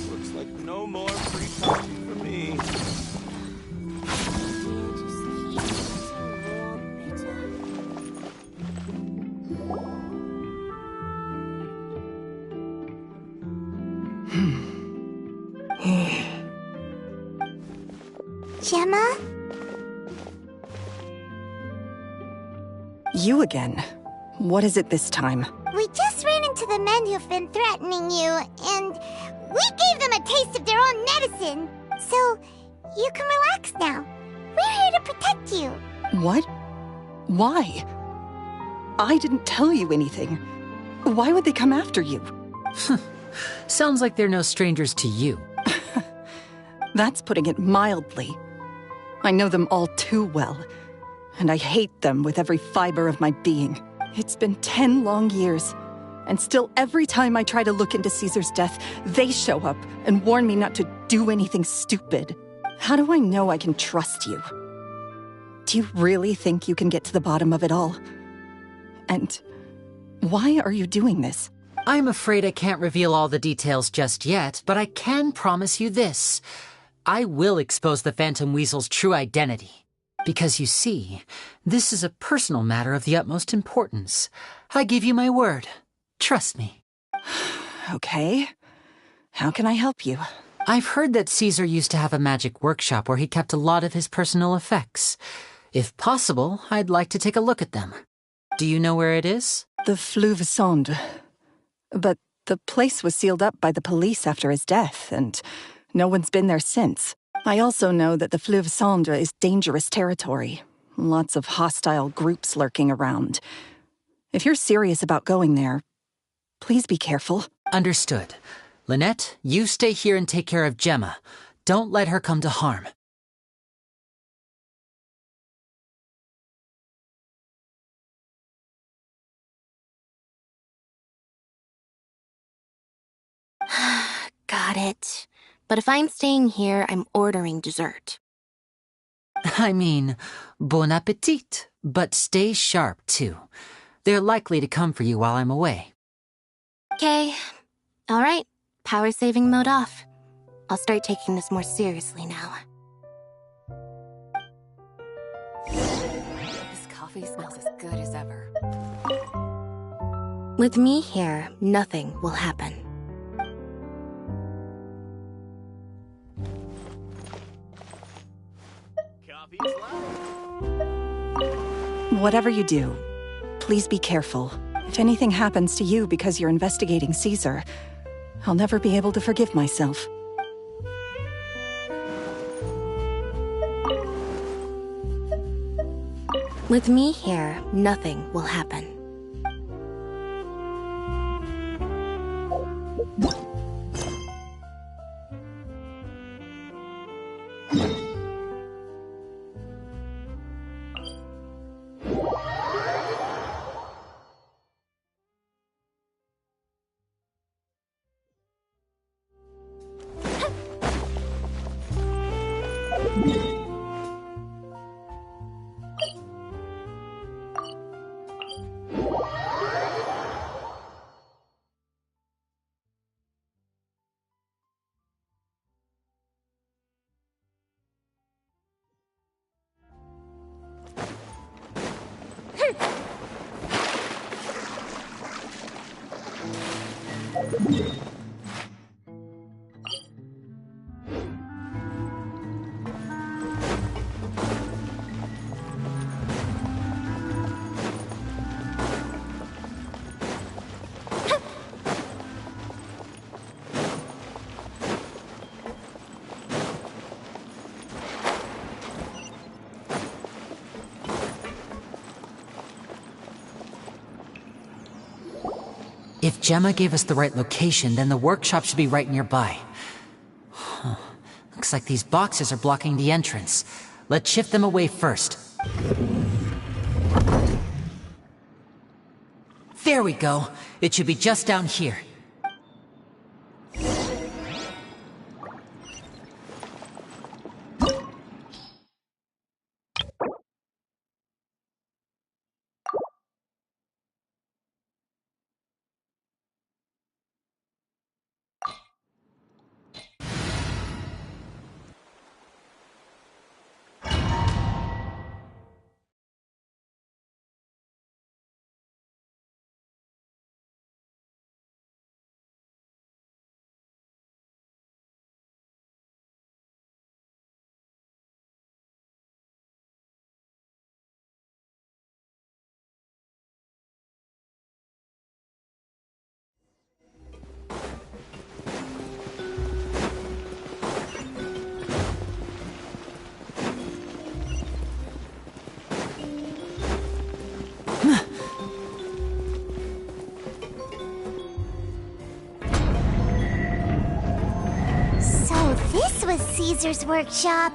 [SPEAKER 7] Looks like no more free talking for me.
[SPEAKER 3] Gemma?
[SPEAKER 10] You again. What is it this time?
[SPEAKER 3] We just ran into the men who've been threatening you, and we gave them a taste of their own medicine. So, you can relax now. We're here to protect you.
[SPEAKER 10] What? Why? I didn't tell you anything. Why would they come after you?
[SPEAKER 6] Sounds like they're no strangers to you.
[SPEAKER 10] That's putting it mildly. I know them all too well, and I hate them with every fiber of my being. It's been 10 long years, and still every time I try to look into Caesar's death, they show up and warn me not to do anything stupid. How do I know I can trust you? Do you really think you can get to the bottom of it all? And why are you doing this?
[SPEAKER 6] I'm afraid I can't reveal all the details just yet, but I can promise you this. I will expose the Phantom Weasel's true identity. Because you see, this is a personal matter of the utmost importance. I give you my word. Trust me.
[SPEAKER 10] Okay. How can I help you?
[SPEAKER 6] I've heard that Caesar used to have a magic workshop where he kept a lot of his personal effects. If possible, I'd like to take a look at them. Do you know where it is?
[SPEAKER 10] The Fleuve Sonde. But the place was sealed up by the police after his death, and no one's been there since. I also know that the Fleuve Sonde is dangerous territory. Lots of hostile groups lurking around. If you're serious about going there, please be careful.
[SPEAKER 6] Understood. Lynette, you stay here and take care of Gemma. Don't let her come to harm.
[SPEAKER 1] Got it. But if I'm staying here, I'm ordering dessert.
[SPEAKER 6] I mean, bon appetit, but stay sharp, too. They're likely to come for you while I'm away.
[SPEAKER 1] Okay. All right. Power saving mode off. I'll start taking this more seriously now.
[SPEAKER 2] This coffee smells as good as ever.
[SPEAKER 1] With me here, nothing will happen.
[SPEAKER 10] Whatever you do, please be careful. If anything happens to you because you're investigating Caesar, I'll never be able to forgive myself.
[SPEAKER 1] With me here, nothing will happen.
[SPEAKER 6] If Gemma gave us the right location, then the workshop should be right nearby. Huh. Looks like these boxes are blocking the entrance. Let's shift them away first. There we go. It should be just down here.
[SPEAKER 3] Caesar's workshop.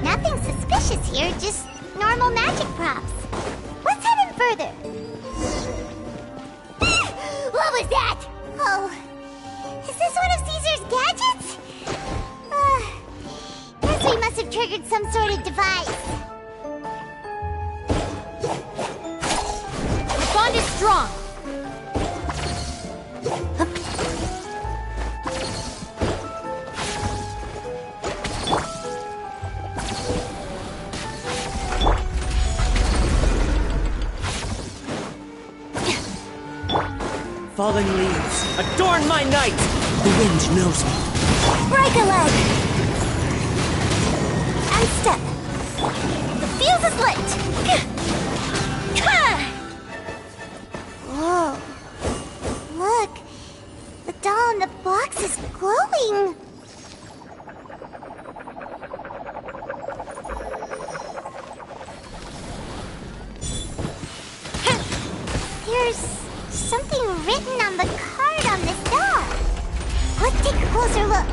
[SPEAKER 3] Nothing suspicious here, just normal magic props. Let's head in further. What was that? Oh, is this one of Caesar's gadgets? Guess we must have triggered some sort of device.
[SPEAKER 1] The bond is strong.
[SPEAKER 13] Falling leaves, adorn my night! The wind knows me.
[SPEAKER 1] Break a leg. And step. The fuse is lit.
[SPEAKER 3] Whoa. Look. The doll in the box is glowing. There's something written on the card on this doll. Let's take a closer look.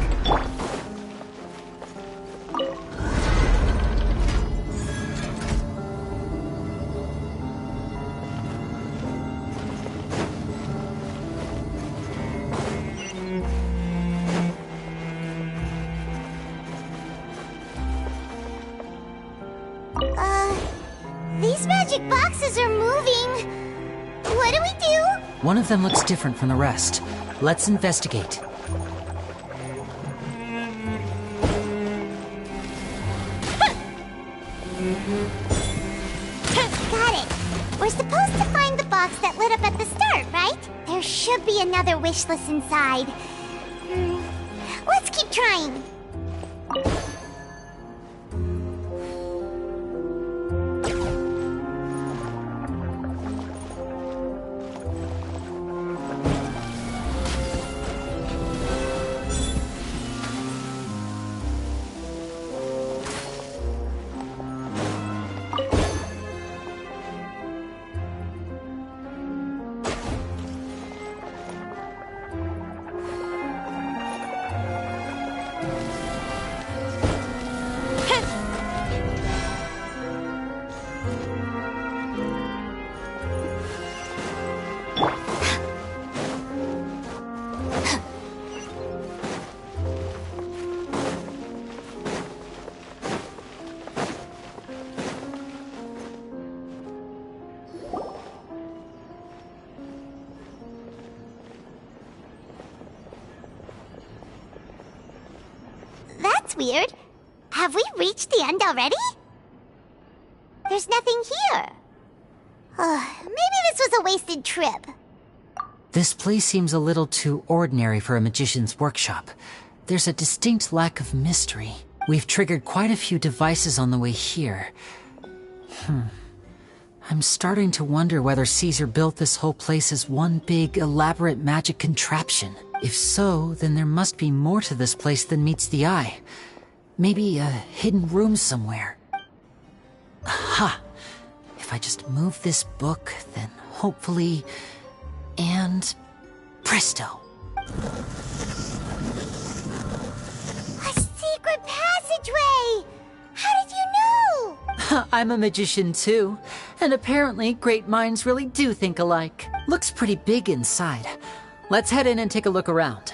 [SPEAKER 3] These magic boxes are moving. What do we do?
[SPEAKER 6] One of them looks different from the rest. Let's investigate.
[SPEAKER 3] Got it. We're supposed to find the box that lit up at the start, right? There should be another wish list inside. Let's keep trying. That's weird. Have we reached the end already? There's nothing here. Maybe this was a wasted trip.
[SPEAKER 6] This place seems a little too ordinary for a magician's workshop. There's a distinct lack of mystery. We've triggered quite a few devices on the way here. I'm starting to wonder whether Caesar built this whole place as one big, elaborate magic contraption. If so, then there must be more to this place than meets the eye. Maybe a hidden room somewhere. Aha! If I just move this book, then hopefully... And... presto!
[SPEAKER 3] A secret passageway! How did you know?
[SPEAKER 6] I'm a magician too, and apparently great minds really do think alike. Looks pretty big inside. Let's head in and take a look around.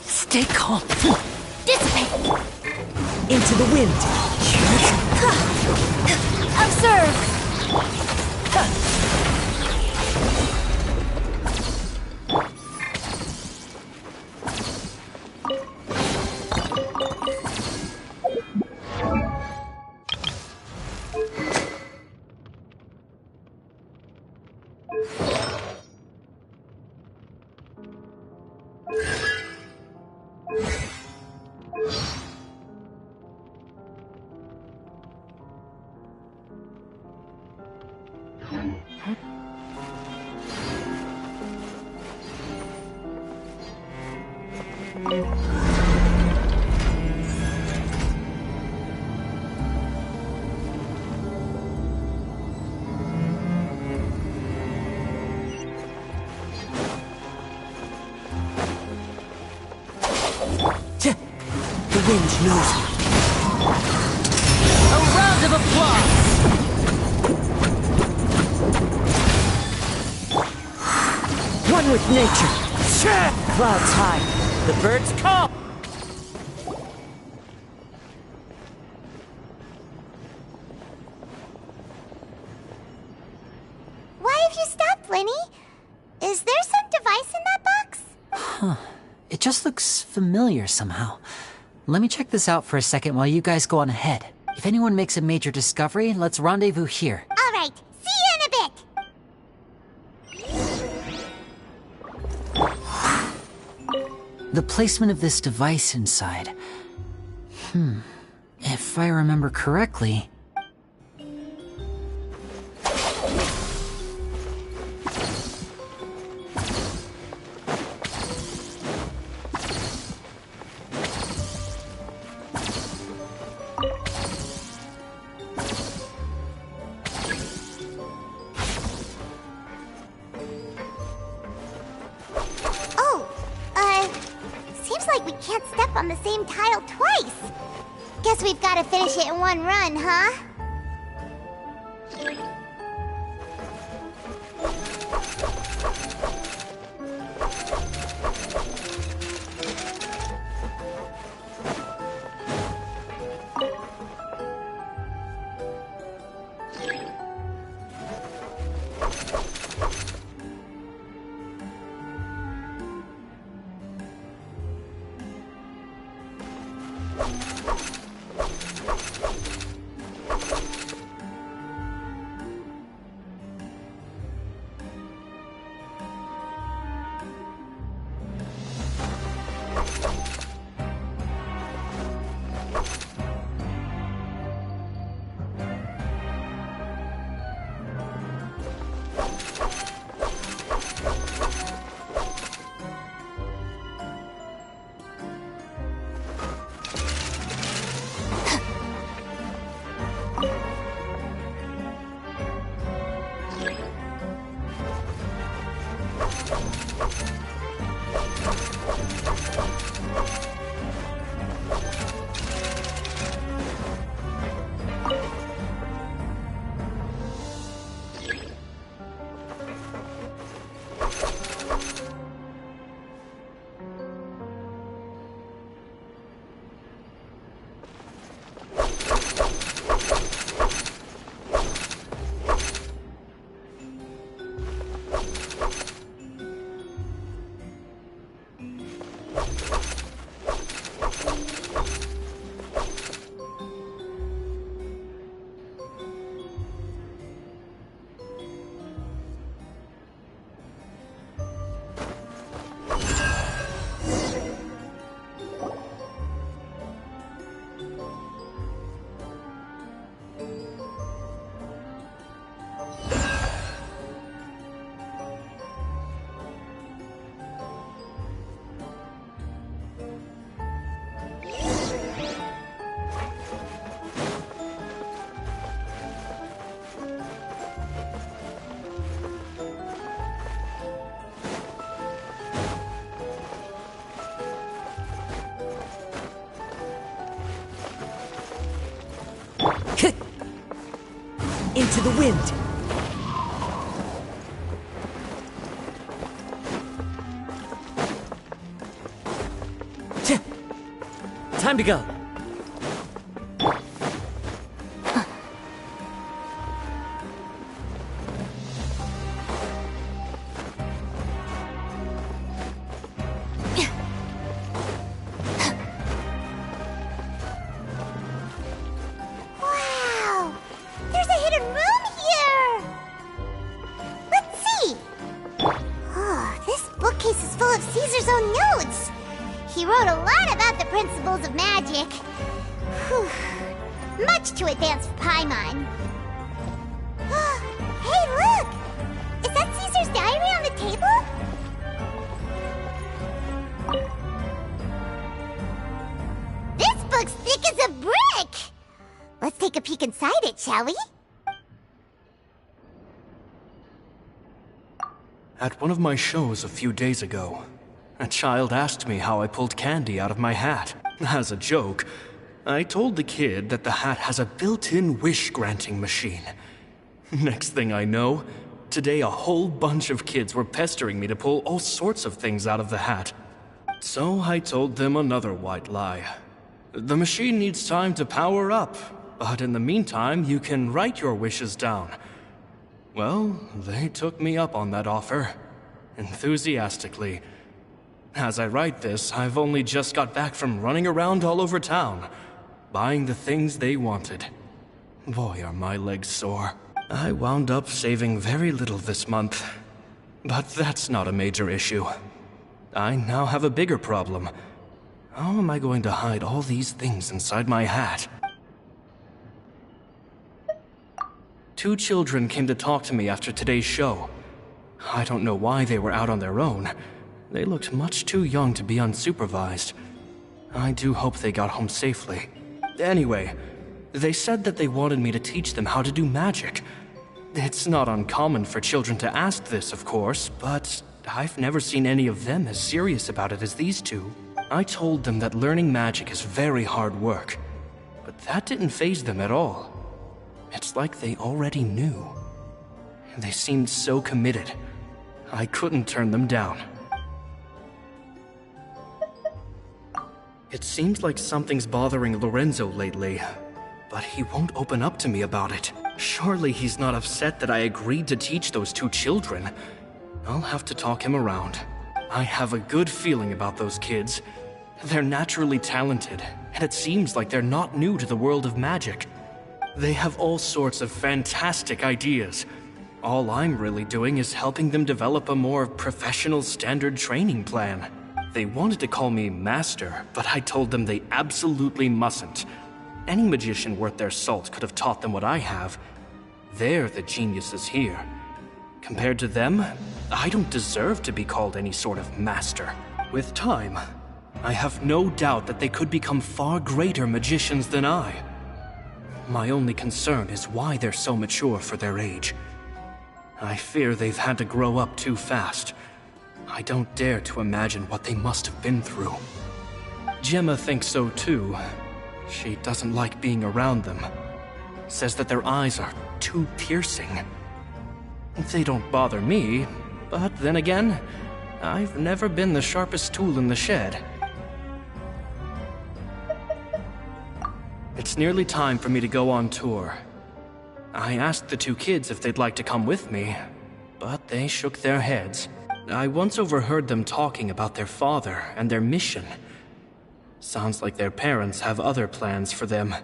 [SPEAKER 6] Stay calm.
[SPEAKER 1] Dissipate.
[SPEAKER 13] Into the wind.
[SPEAKER 1] Observe.
[SPEAKER 13] The wind knows me.
[SPEAKER 6] A round of applause!
[SPEAKER 13] One with nature. Clouds high. The birds call.
[SPEAKER 3] Why have you stopped, Lyney? Is there some device in that box?
[SPEAKER 6] Huh. It just looks familiar somehow. Let me check this out for a second while you guys go on ahead. If anyone makes a major discovery, let's rendezvous here.
[SPEAKER 3] All right, see you in a bit.
[SPEAKER 6] The placement of this device inside. If I remember correctly...
[SPEAKER 3] Seems like we can't step on the same tile twice. Guess we've got to finish it in one run, huh?
[SPEAKER 13] Into the wind. Time to go.
[SPEAKER 3] he wrote a lot about the principles of magic. Whew. Much too advanced for Paimon. Hey, look! Is that Caesar's diary on the table? This book's thick as a brick! Let's take a peek inside it, shall we?
[SPEAKER 7] At one of my shows a few days ago, a child asked me how I pulled candy out of my hat. As a joke, I told the kid that the hat has a built-in wish-granting machine. Next thing I know, today a whole bunch of kids were pestering me to pull all sorts of things out of the hat. So I told them another white lie. The machine needs time to power up, but in the meantime, you can write your wishes down. Well, they took me up on that offer, enthusiastically. As I write this, I've only just got back from running around all over town, buying the things they wanted. Boy, are my legs sore. I wound up saving very little this month, but that's not a major issue. I now have a bigger problem. How am I going to hide all these things inside my hat? 2 children came to talk to me after today's show. I don't know why they were out on their own. They looked much too young to be unsupervised. I do hope they got home safely. Anyway, they said that they wanted me to teach them how to do magic. It's not uncommon for children to ask this, of course, but I've never seen any of them as serious about it as these 2. I told them that learning magic is very hard work, but that didn't faze them at all. It's like they already knew. They seemed so committed. I couldn't turn them down. It seems like something's bothering Lorenzo lately, but he won't open up to me about it. Surely he's not upset that I agreed to teach those 2 children. I'll have to talk him around. I have a good feeling about those kids. They're naturally talented, and it seems like they're not new to the world of magic. They have all sorts of fantastic ideas. All I'm really doing is helping them develop a more professional standard training plan. They wanted to call me Master, but I told them they absolutely mustn't. Any magician worth their salt could have taught them what I have. They're the geniuses here. Compared to them, I don't deserve to be called any sort of master. With time, I have no doubt that they could become far greater magicians than I. My only concern is why they're so mature for their age. I fear they've had to grow up too fast. I don't dare to imagine what they must have been through. Gemma thinks so too. She doesn't like being around them. Says that their eyes are too piercing. They don't bother me, but then again, I've never been the sharpest tool in the shed. It's nearly time for me to go on tour. I asked the 2 kids if they'd like to come with me, but they shook their heads. I once overheard them talking about their father and their mission. Sounds like their parents have other plans for them.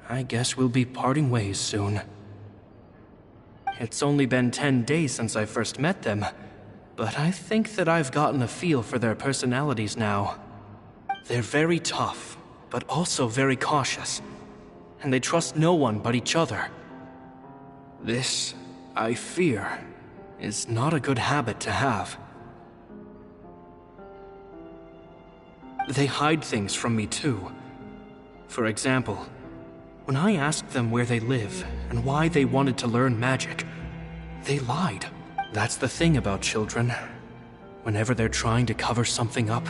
[SPEAKER 7] I guess we'll be parting ways soon. It's only been 10 days since I first met them, but I think that I've gotten a feel for their personalities now. They're very tough, but also very cautious, and they trust no one but each other. This, I fear, is not a good habit to have. They hide things from me too. For example, when I asked them where they live and why they wanted to learn magic, they lied. That's the thing about children. Whenever they're trying to cover something up,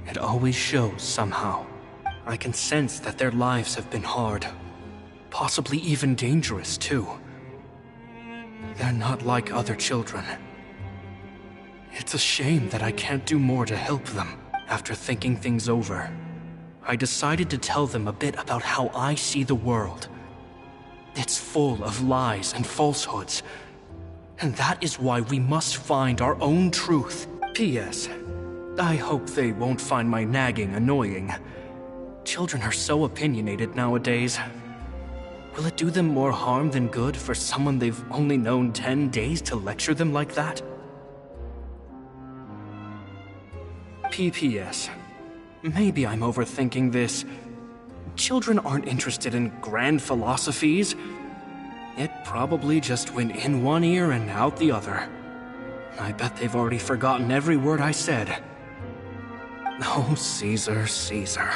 [SPEAKER 7] it always shows somehow. I can sense that their lives have been hard, possibly even dangerous too. They're not like other children. It's a shame that I can't do more to help them. After thinking things over, I decided to tell them a bit about how I see the world. It's full of lies and falsehoods, and that is why we must find our own truth. P.S. I hope they won't find my nagging annoying. Children are so opinionated nowadays. Will it do them more harm than good for someone they've only known 10 days to lecture them like that? P.P.S.
[SPEAKER 14] Maybe I'm overthinking this. Children aren't interested in grand philosophies. It probably just went in one ear and out the other. I bet they've already forgotten every word I said. Oh, Caesar, Caesar.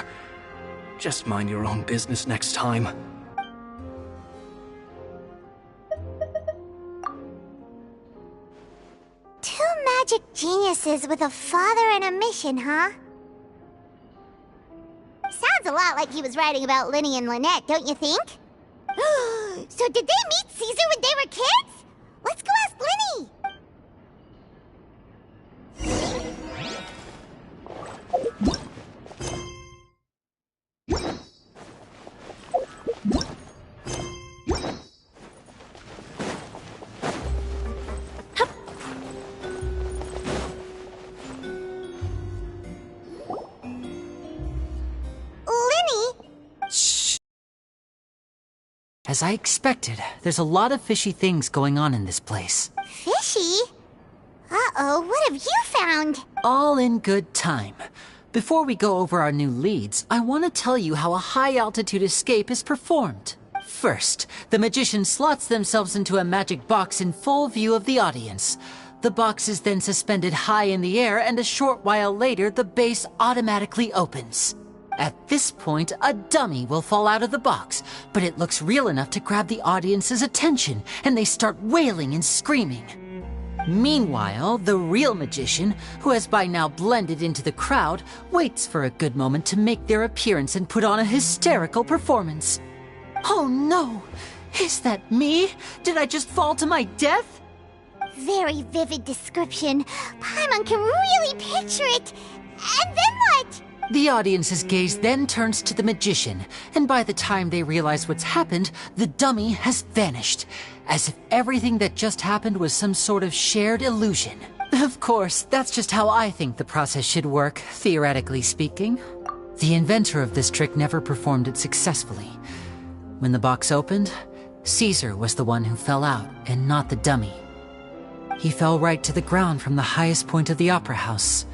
[SPEAKER 14] Just mind your own business next time.
[SPEAKER 3] Two magic geniuses with a father and a mission, huh? Sounds a lot like he was writing about Lyney and Lynette, don't you think? So did they meet Caesar when they were kids? Let's go ask Lyney!
[SPEAKER 6] As I expected, there's a lot of fishy things going on in this place.
[SPEAKER 3] Fishy? Uh-oh, what have you found?
[SPEAKER 6] All in good time. Before we go over our new leads, I want to tell you how a high-altitude escape is performed. First, the magician slots themselves into a magic box in full view of the audience. The box is then suspended high in the air, and a short while later, the base automatically opens. At this point, a dummy will fall out of the box, but it looks real enough to grab the audience's attention, and they start wailing and screaming. Meanwhile, the real magician, who has by now blended into the crowd, waits for a good moment to make their appearance and put on a hysterical performance. Oh no! Is that me? Did I just fall to my death?
[SPEAKER 3] Very vivid description. Paimon can really picture it. And then what?
[SPEAKER 6] The audience's gaze then turns to the magician, and by the time they realize what's happened, the dummy has vanished, as if everything that just happened was some sort of shared illusion. Of course, that's just how I think the process should work, theoretically speaking. The inventor of this trick never performed it successfully. When the box opened, Caesar was the one who fell out, and not the dummy. He fell right to the ground from the highest point of the opera house.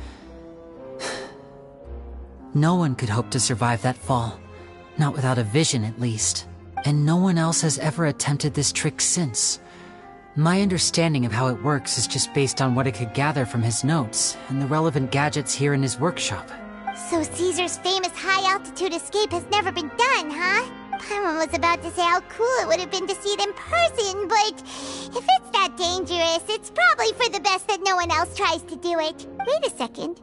[SPEAKER 6] No one could hope to survive that fall. Not without a vision, at least. And no one else has ever attempted this trick since. My understanding of how it works is just based on what I could gather from his notes and the relevant gadgets here in his workshop.
[SPEAKER 3] So Caesar's famous high-altitude escape has never been done, huh? Paimon was about to say how cool it would have been to see it in person, but if it's that dangerous, it's probably for the best that no one else tries to do it. Wait a second.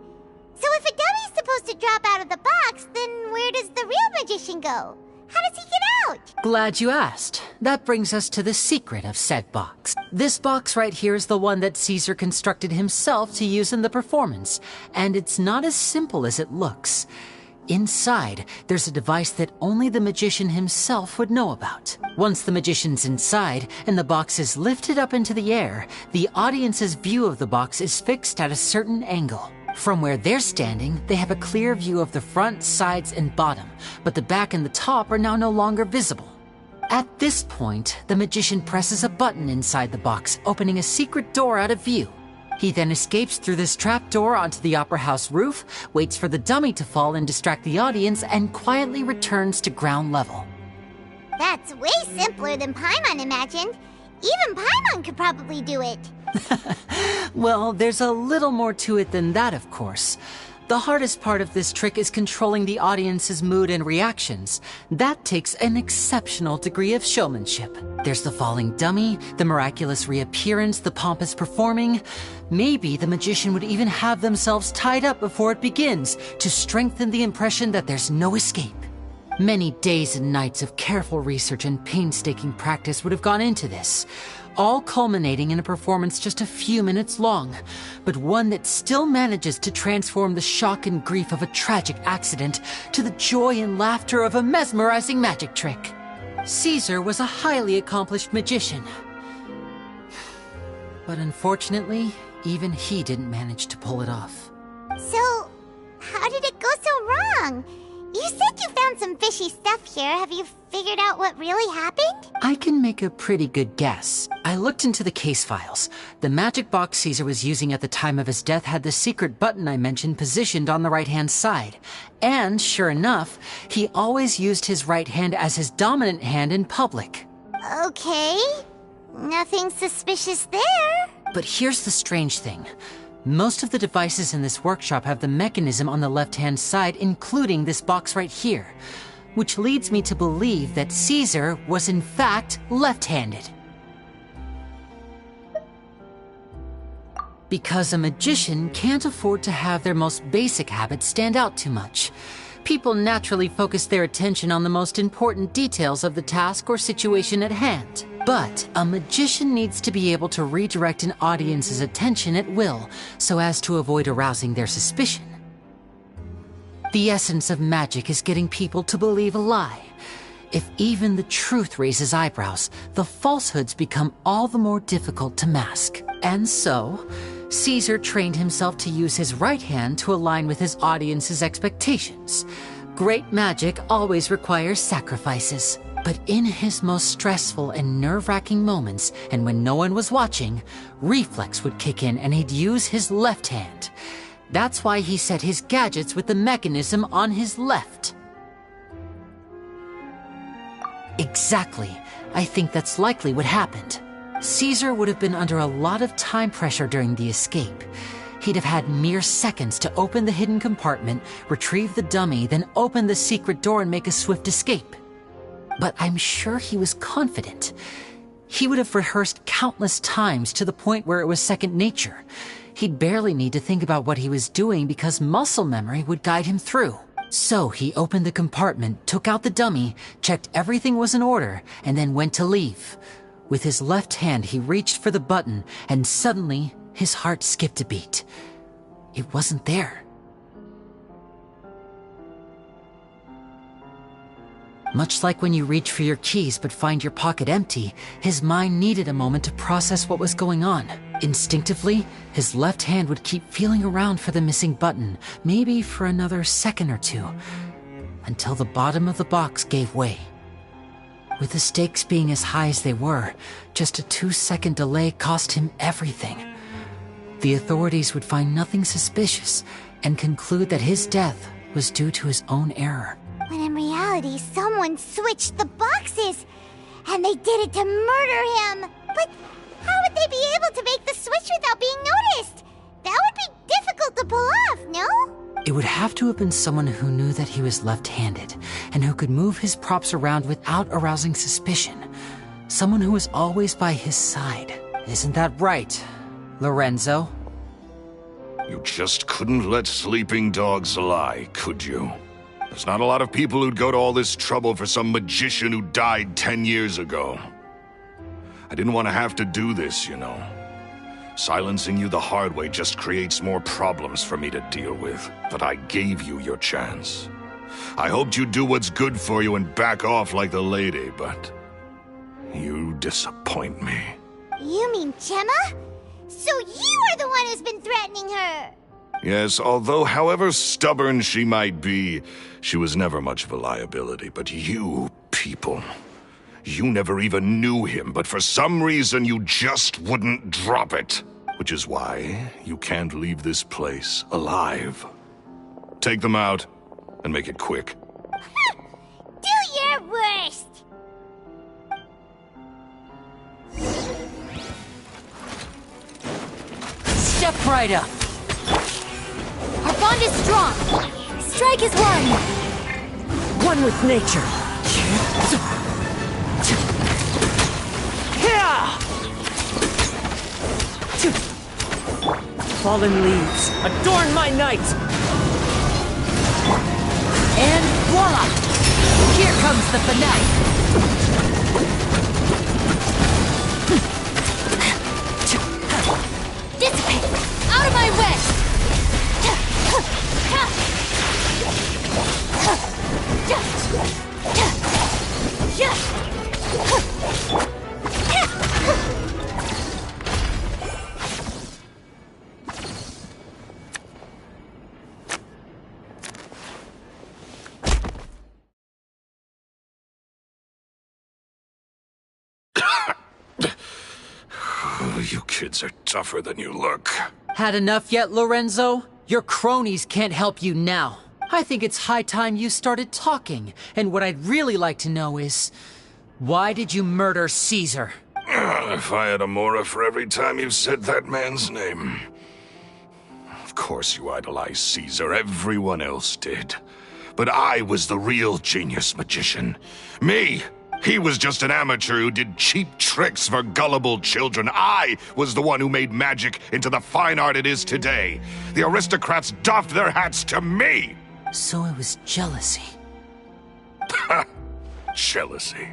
[SPEAKER 3] So if a dummy's supposed to drop out of the box, then where does the real magician go? How does he get out?
[SPEAKER 6] Glad you asked. That brings us to the secret of said box. This box right here is the one that Caesar constructed himself to use in the performance, and it's not as simple as it looks. Inside, there's a device that only the magician himself would know about. Once the magician's inside and the box is lifted up into the air, the audience's view of the box is fixed at a certain angle. From where they're standing, they have a clear view of the front, sides, and bottom, but the back and the top are now no longer visible. At this point, the magician presses a button inside the box, opening a secret door out of view. He then escapes through this trap door onto the opera house roof, waits for the dummy to fall and distract the audience, and quietly returns to ground level.
[SPEAKER 3] That's way simpler than Paimon imagined. Even Paimon could probably do it.
[SPEAKER 6] Well, there's a little more to it than that, of course. The hardest part of this trick is controlling the audience's mood and reactions. That takes an exceptional degree of showmanship. There's the falling dummy, the miraculous reappearance, the pompous performing. Maybe the magician would even have themselves tied up before it begins to strengthen the impression that there's no escape. Many days and nights of careful research and painstaking practice would have gone into this, all culminating in a performance just a few minutes long, but one that still manages to transform the shock and grief of a tragic accident to the joy and laughter of a mesmerizing magic trick. Caesar was a highly accomplished magician, but unfortunately, even he didn't manage to pull it off.
[SPEAKER 3] So, how did it go so wrong? You said you found some fishy stuff here. Have you figured out what really happened?
[SPEAKER 6] I can make a pretty good guess. I looked into the case files. The magic box Caesar was using at the time of his death had the secret button I mentioned positioned on the right-hand side. And, sure enough, he always used his right hand as his dominant hand in public.
[SPEAKER 3] Okay. Nothing suspicious there.
[SPEAKER 6] But here's the strange thing. Most of the devices in this workshop have the mechanism on the left-hand side, including this box right here, which leads me to believe that Caesar was in fact left-handed. Because a magician can't afford to have their most basic habits stand out too much. People naturally focus their attention on the most important details of the task or situation at hand. But a magician needs to be able to redirect an audience's attention at will so as to avoid arousing their suspicion. The essence of magic is getting people to believe a lie. If even the truth raises eyebrows, the falsehoods become all the more difficult to mask. And so, Caesar trained himself to use his right hand to align with his audience's expectations. Great magic always requires sacrifices. But in his most stressful and nerve-wracking moments, and when no one was watching, reflex would kick in and he'd use his left hand. That's why he set his gadgets with the mechanism on his left. Exactly. I think that's likely what happened. Caesar would have been under a lot of time pressure during the escape. He'd have had mere seconds to open the hidden compartment, retrieve the dummy, then open the secret door and make a swift escape. But I'm sure he was confident. He would have rehearsed countless times to the point where it was second nature. He'd barely need to think about what he was doing because muscle memory would guide him through. So he opened the compartment, took out the dummy, checked everything was in order, and then went to leave. With his left hand, he reached for the button, and suddenly, his heart skipped a beat. It wasn't there. Much like when you reach for your keys but find your pocket empty, his mind needed a moment to process what was going on. Instinctively, his left hand would keep feeling around for the missing button, maybe for another second or two, until the bottom of the box gave way. With the stakes being as high as they were, just a 2-second delay cost him everything. The authorities would find nothing suspicious and conclude that his death was due to his own error.
[SPEAKER 3] When in reality, someone switched the boxes, and they did it to murder him. But how would they be able to make the switch without being noticed? That would be difficult to pull off, no?
[SPEAKER 6] It would have to have been someone who knew that he was left-handed, and who could move his props around without arousing suspicion. Someone who was always by his side. Isn't that right, Lorenzo?
[SPEAKER 4] You just couldn't let sleeping dogs lie, could you? There's not a lot of people who'd go to all this trouble for some magician who died 10 years ago. I didn't want to have to do this, you know. Silencing you the hard way just creates more problems for me to deal with. But I gave you your chance. I hoped you'd do what's good for you and back off like the lady, but you disappoint me.
[SPEAKER 3] You mean Gemma? So you are the one who's been threatening her!
[SPEAKER 4] Yes, although however stubborn she might be, she was never much of a liability. But you people, you never even knew him, but for some reason you just wouldn't drop it. Which is why you can't leave this place alive. Take them out, and make it quick.
[SPEAKER 3] Do your worst!
[SPEAKER 6] Step right up!
[SPEAKER 1] Our bond is strong. Strike is one.
[SPEAKER 13] One with nature. Fallen leaves, adorn my night!
[SPEAKER 6] And voila! Here comes the finale!
[SPEAKER 1] Dissipate! Out of my way!
[SPEAKER 4] odds are tougher than you look.
[SPEAKER 6] Had enough yet, Lorenzo? Your cronies can't help you now. I think it's high time you started talking. And what I'd really like to know is, why did you murder Caesar?
[SPEAKER 4] If I had a Mora for every time you said that man's name. Of course you idolized Caesar, everyone else did. But I was the real genius magician. Me! He was just an amateur who did cheap tricks for gullible children. I was the one who made magic into the fine art it is today. The aristocrats doffed their hats to me!
[SPEAKER 6] So it was jealousy.
[SPEAKER 4] Jealousy.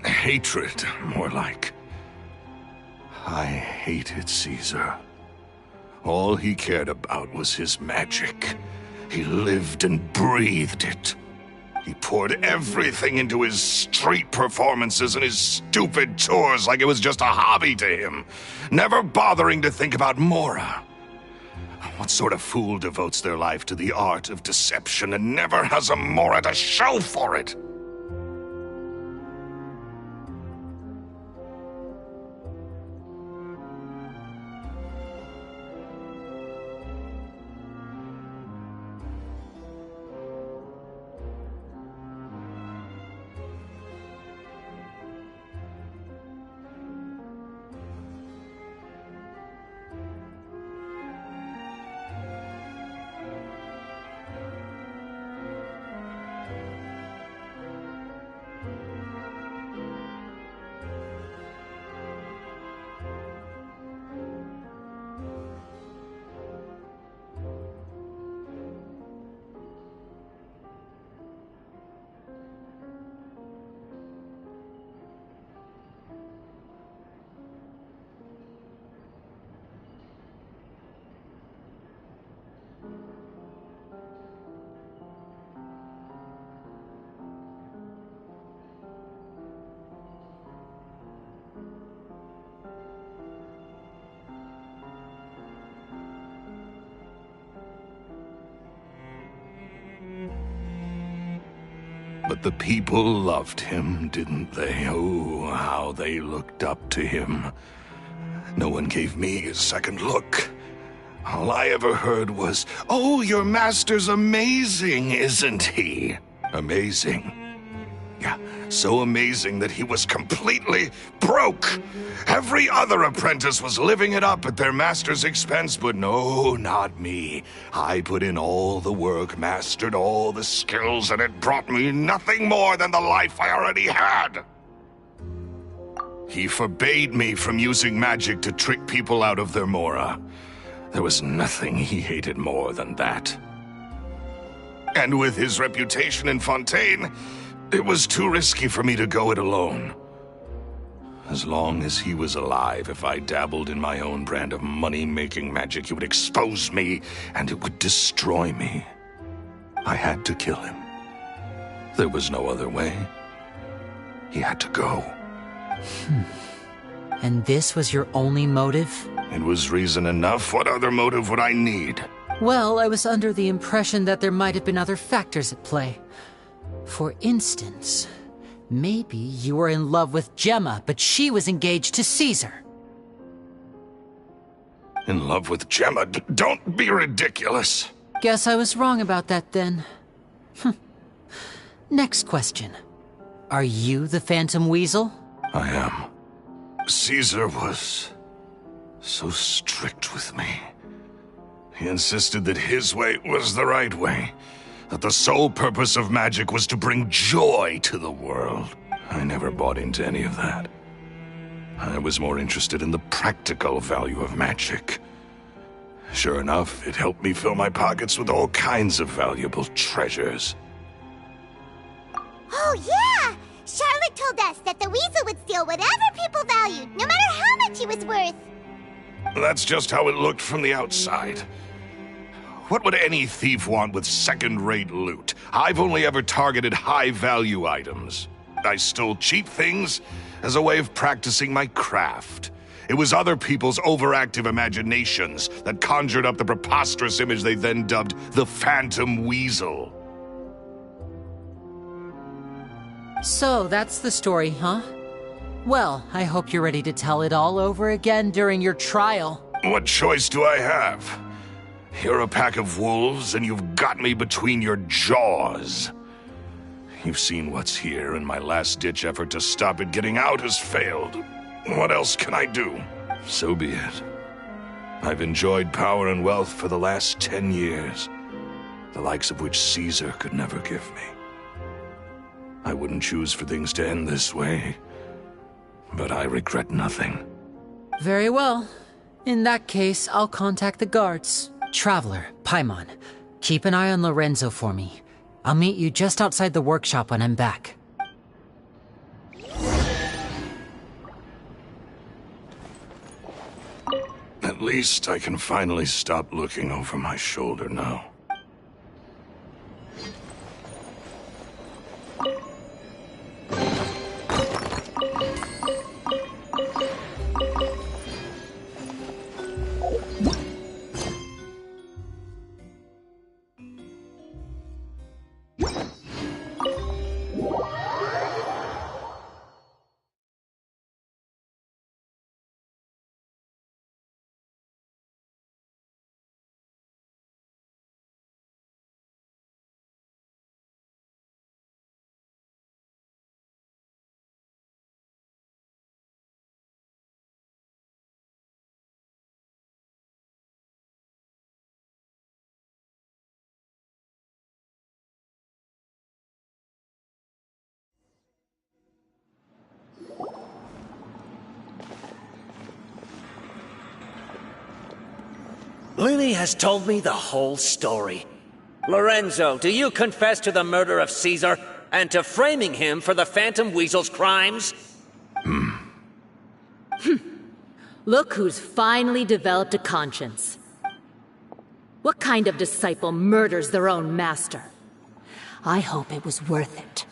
[SPEAKER 4] Hatred, more like. I hated Caesar. All he cared about was his magic. He lived and breathed it. He poured everything into his street performances and his stupid tours like it was just a hobby to him, never bothering to think about Mora. What sort of fool devotes their life to the art of deception and never has a Mora to show for it? But the people loved him, didn't they? Oh, how they looked up to him. No one gave me a second look. All I ever heard was, "Oh, your master's amazing, isn't he?" Amazing. Yeah, so amazing that he was completely broke. Every other apprentice was living it up at their master's expense, but no, not me. I put in all the work, mastered all the skills, and it brought me nothing more than the life I already had. He forbade me from using magic to trick people out of their Mora. There was nothing he hated more than that. And with his reputation in Fontaine, it was too risky for me to go it alone. As long as he was alive, if I dabbled in my own brand of money-making magic, he would expose me, and it would destroy me. I had to kill him. There was no other way. He had to go.
[SPEAKER 6] And this was your only motive?
[SPEAKER 4] It was reason enough. What other motive would I need?
[SPEAKER 6] Well, I was under the impression that there might have been other factors at play. For instance, maybe you were in love with Gemma, but she was engaged to Caesar.
[SPEAKER 4] In love with Gemma? Don't be ridiculous.
[SPEAKER 6] Guess I was wrong about that then. Next question. Are you the Phantom Weasel?
[SPEAKER 4] I am. Caesar was so strict with me. He insisted that his way was the right way, that the sole purpose of magic was to bring joy to the world. I never bought into any of that. I was more interested in the practical value of magic. Sure enough, it helped me fill my pockets with all kinds of valuable treasures.
[SPEAKER 3] Oh, yeah! Charlotte told us that the weasel would steal whatever people valued, no matter how much he was worth.
[SPEAKER 4] That's just how it looked from the outside. What would any thief want with second-rate loot? I've only ever targeted high-value items. I stole cheap things as a way of practicing my craft. It was other people's overactive imaginations that conjured up the preposterous image they then dubbed the Phantom Weasel.
[SPEAKER 6] So, that's the story, huh? Well, I hope you're ready to tell it all over again during your trial.
[SPEAKER 4] What choice do I have? You're a pack of wolves, and you've got me between your jaws. You've seen what's here, and my last-ditch effort to stop it getting out has failed. What else can I do? So be it. I've enjoyed power and wealth for the last 10 years, the likes of which Caesar could never give me. I wouldn't choose for things to end this way, but I regret nothing.
[SPEAKER 6] Very well. In that case, I'll contact the guards. Traveler, Paimon, keep an eye on Lorenzo for me. I'll meet you just outside the workshop when I'm back.
[SPEAKER 4] At least I can finally stop looking over my shoulder now.
[SPEAKER 13] Lyney has told me the whole story. Lorenzo, do you confess to the murder of Caesar and to framing him for the Phantom Weasel's crimes?
[SPEAKER 8] Look who's finally developed a conscience. What kind of disciple murders their own master? I hope it was worth it,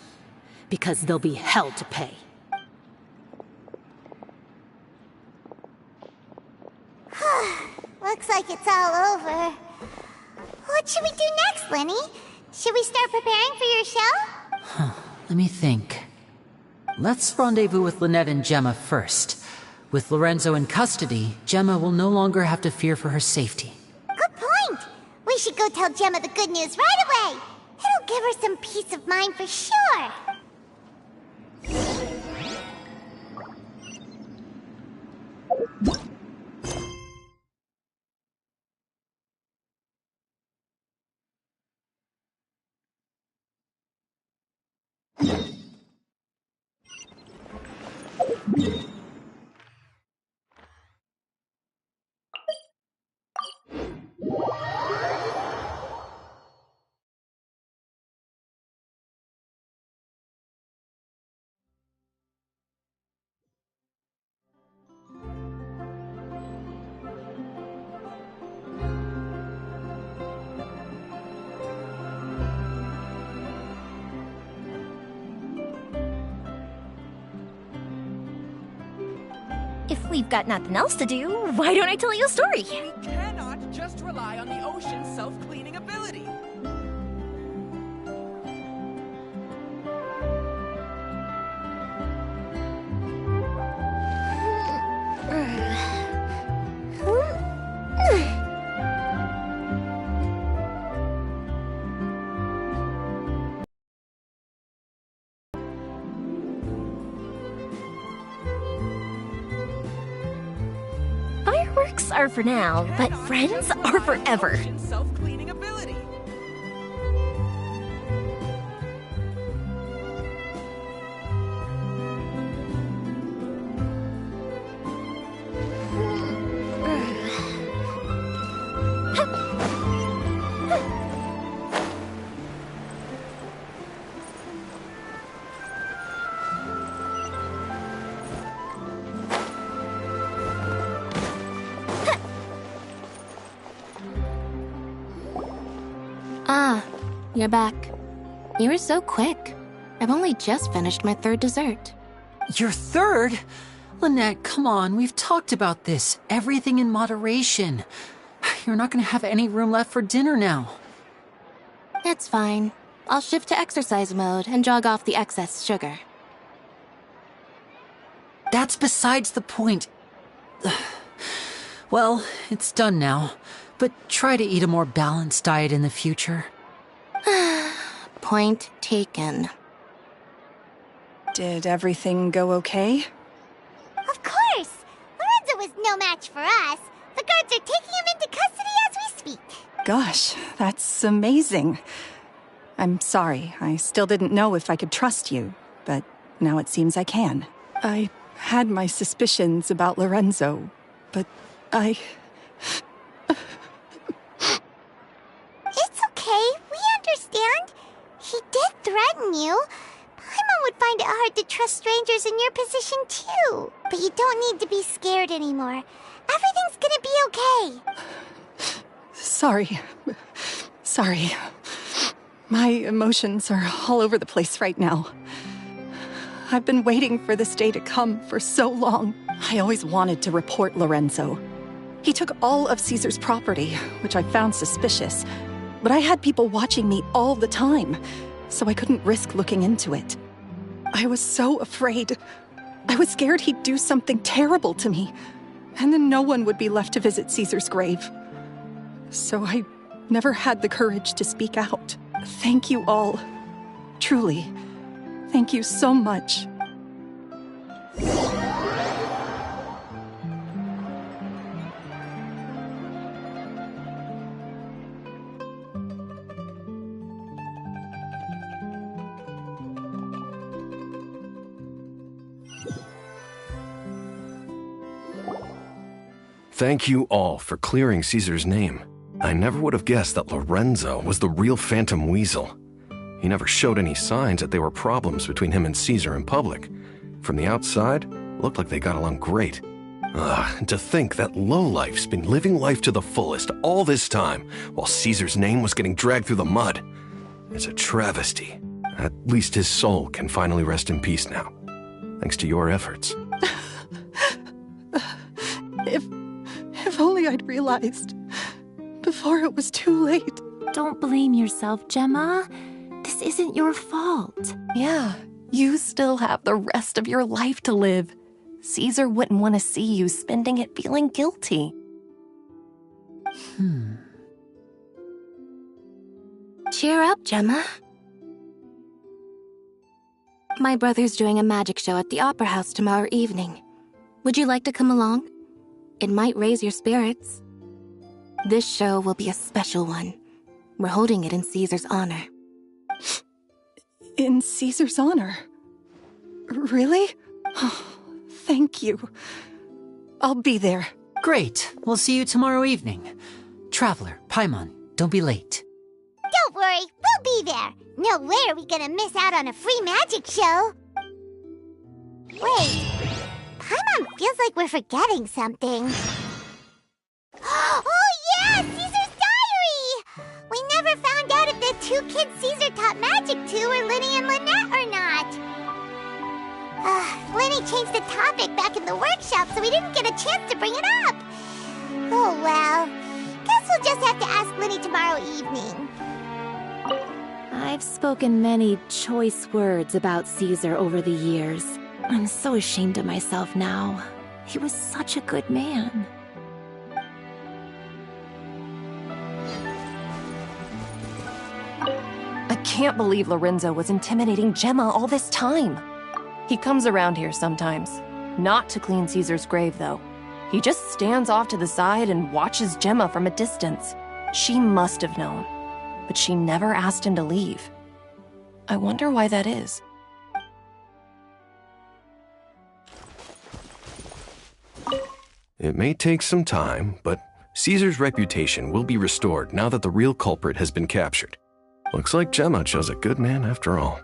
[SPEAKER 8] because there'll be hell to pay.
[SPEAKER 3] Looks like it's all over. What should we do next, Lyney? Should we start preparing for your show?
[SPEAKER 6] Let me think. Let's rendezvous with Lynette and Gemma first. With Lorenzo in custody, Gemma will no longer have to fear for her safety.
[SPEAKER 3] Good point! We should go tell Gemma the good news right away! It'll give her some peace of mind for sure!
[SPEAKER 1] If we've got nothing else to do, why don't I tell you a story?
[SPEAKER 2] We cannot just rely on the ocean's self-cleaning ability.
[SPEAKER 1] Fireworks are for now, but friends are forever.
[SPEAKER 2] Self-cleaning ability.
[SPEAKER 15] Ah, you're back. You were so quick. I've only just finished my third dessert.
[SPEAKER 6] Your third? Lynette, come on, we've talked about this. Everything in moderation. You're not gonna have any room left for dinner now.
[SPEAKER 15] It's fine. I'll shift to exercise mode and jog off the excess sugar.
[SPEAKER 6] That's besides the point. Well, it's done now, but try to eat a more balanced diet in the future.
[SPEAKER 15] Point taken.
[SPEAKER 10] Did everything go okay?
[SPEAKER 3] Of course! Lorenzo was no match for us. The guards are taking him into custody as we speak.
[SPEAKER 10] Gosh, that's amazing. I'm sorry, I still didn't know if I could trust you, but now it seems I can. I had my suspicions about Lorenzo, but
[SPEAKER 3] It's okay, we understand. He did threaten you. Paimon would find it hard to trust strangers in your position too. But you don't need to be scared anymore. Everything's gonna be okay.
[SPEAKER 10] sorry. Sorry. My emotions are all over the place right now. I've been waiting for this day to come for so long. I always wanted to report Lorenzo. He took all of Caesar's property, which I found suspicious, but I had people watching me all the time, so I couldn't risk looking into it. I was so afraid. I was scared he'd do something terrible to me, and then no one would be left to visit Caesar's grave. So I never had the courage to speak out. Thank you all. Truly. Thank you so much.
[SPEAKER 7] Thank you all for clearing Caesar's name. I never would have guessed that Lorenzo was the real Phantom Weasel. He never showed any signs that there were problems between him and Caesar in public. From the outside, it looked like they got along great. And to think that lowlife's been living life to the fullest all this time, while Caesar's name was getting dragged through the mud. It's a travesty. At least his soul can finally rest in peace now, thanks to your efforts.
[SPEAKER 10] If only I'd realized before it was too late.
[SPEAKER 8] Don't blame yourself, Gemma. This isn't your fault.
[SPEAKER 16] Yeah, you still have the rest of your life to live. Caesar wouldn't want to see you spending it feeling guilty.
[SPEAKER 15] Cheer up, Gemma. My brother's doing a magic show at the Opera House tomorrow evening. Would you like to come along? It might raise your spirits. This show will be a special one. We're holding it in Caesar's honor.
[SPEAKER 10] In Caesar's honor? Really? Oh, thank you. I'll be there.
[SPEAKER 6] Great. We'll see you tomorrow evening. Traveler, Paimon, don't be late.
[SPEAKER 3] Don't worry, we'll be there. No way are we gonna miss out on a free magic show. Wait, Paimon feels like we're forgetting something. Oh yeah, Caesar's diary! We never found out if the two kids Caesar taught magic to were Lyney and Lynette or not. Lyney changed the topic back in the workshop, so we didn't get a chance to bring it up. Oh well, guess we'll just have to ask Lyney tomorrow evening.
[SPEAKER 8] I've spoken many choice words about Caesar over the years. I'm so ashamed of myself now. He was such a good man.
[SPEAKER 16] I can't believe Lorenzo was intimidating Gemma all this time. He comes around here sometimes. Not to clean Caesar's grave, though. He just stands off to the side and watches Gemma from a distance. She must have known, but she never asked him to leave. I wonder why that is.
[SPEAKER 7] It may take some time, but Caesar's reputation will be restored now that the real culprit has been captured. Looks like Gemma chose a good man after all.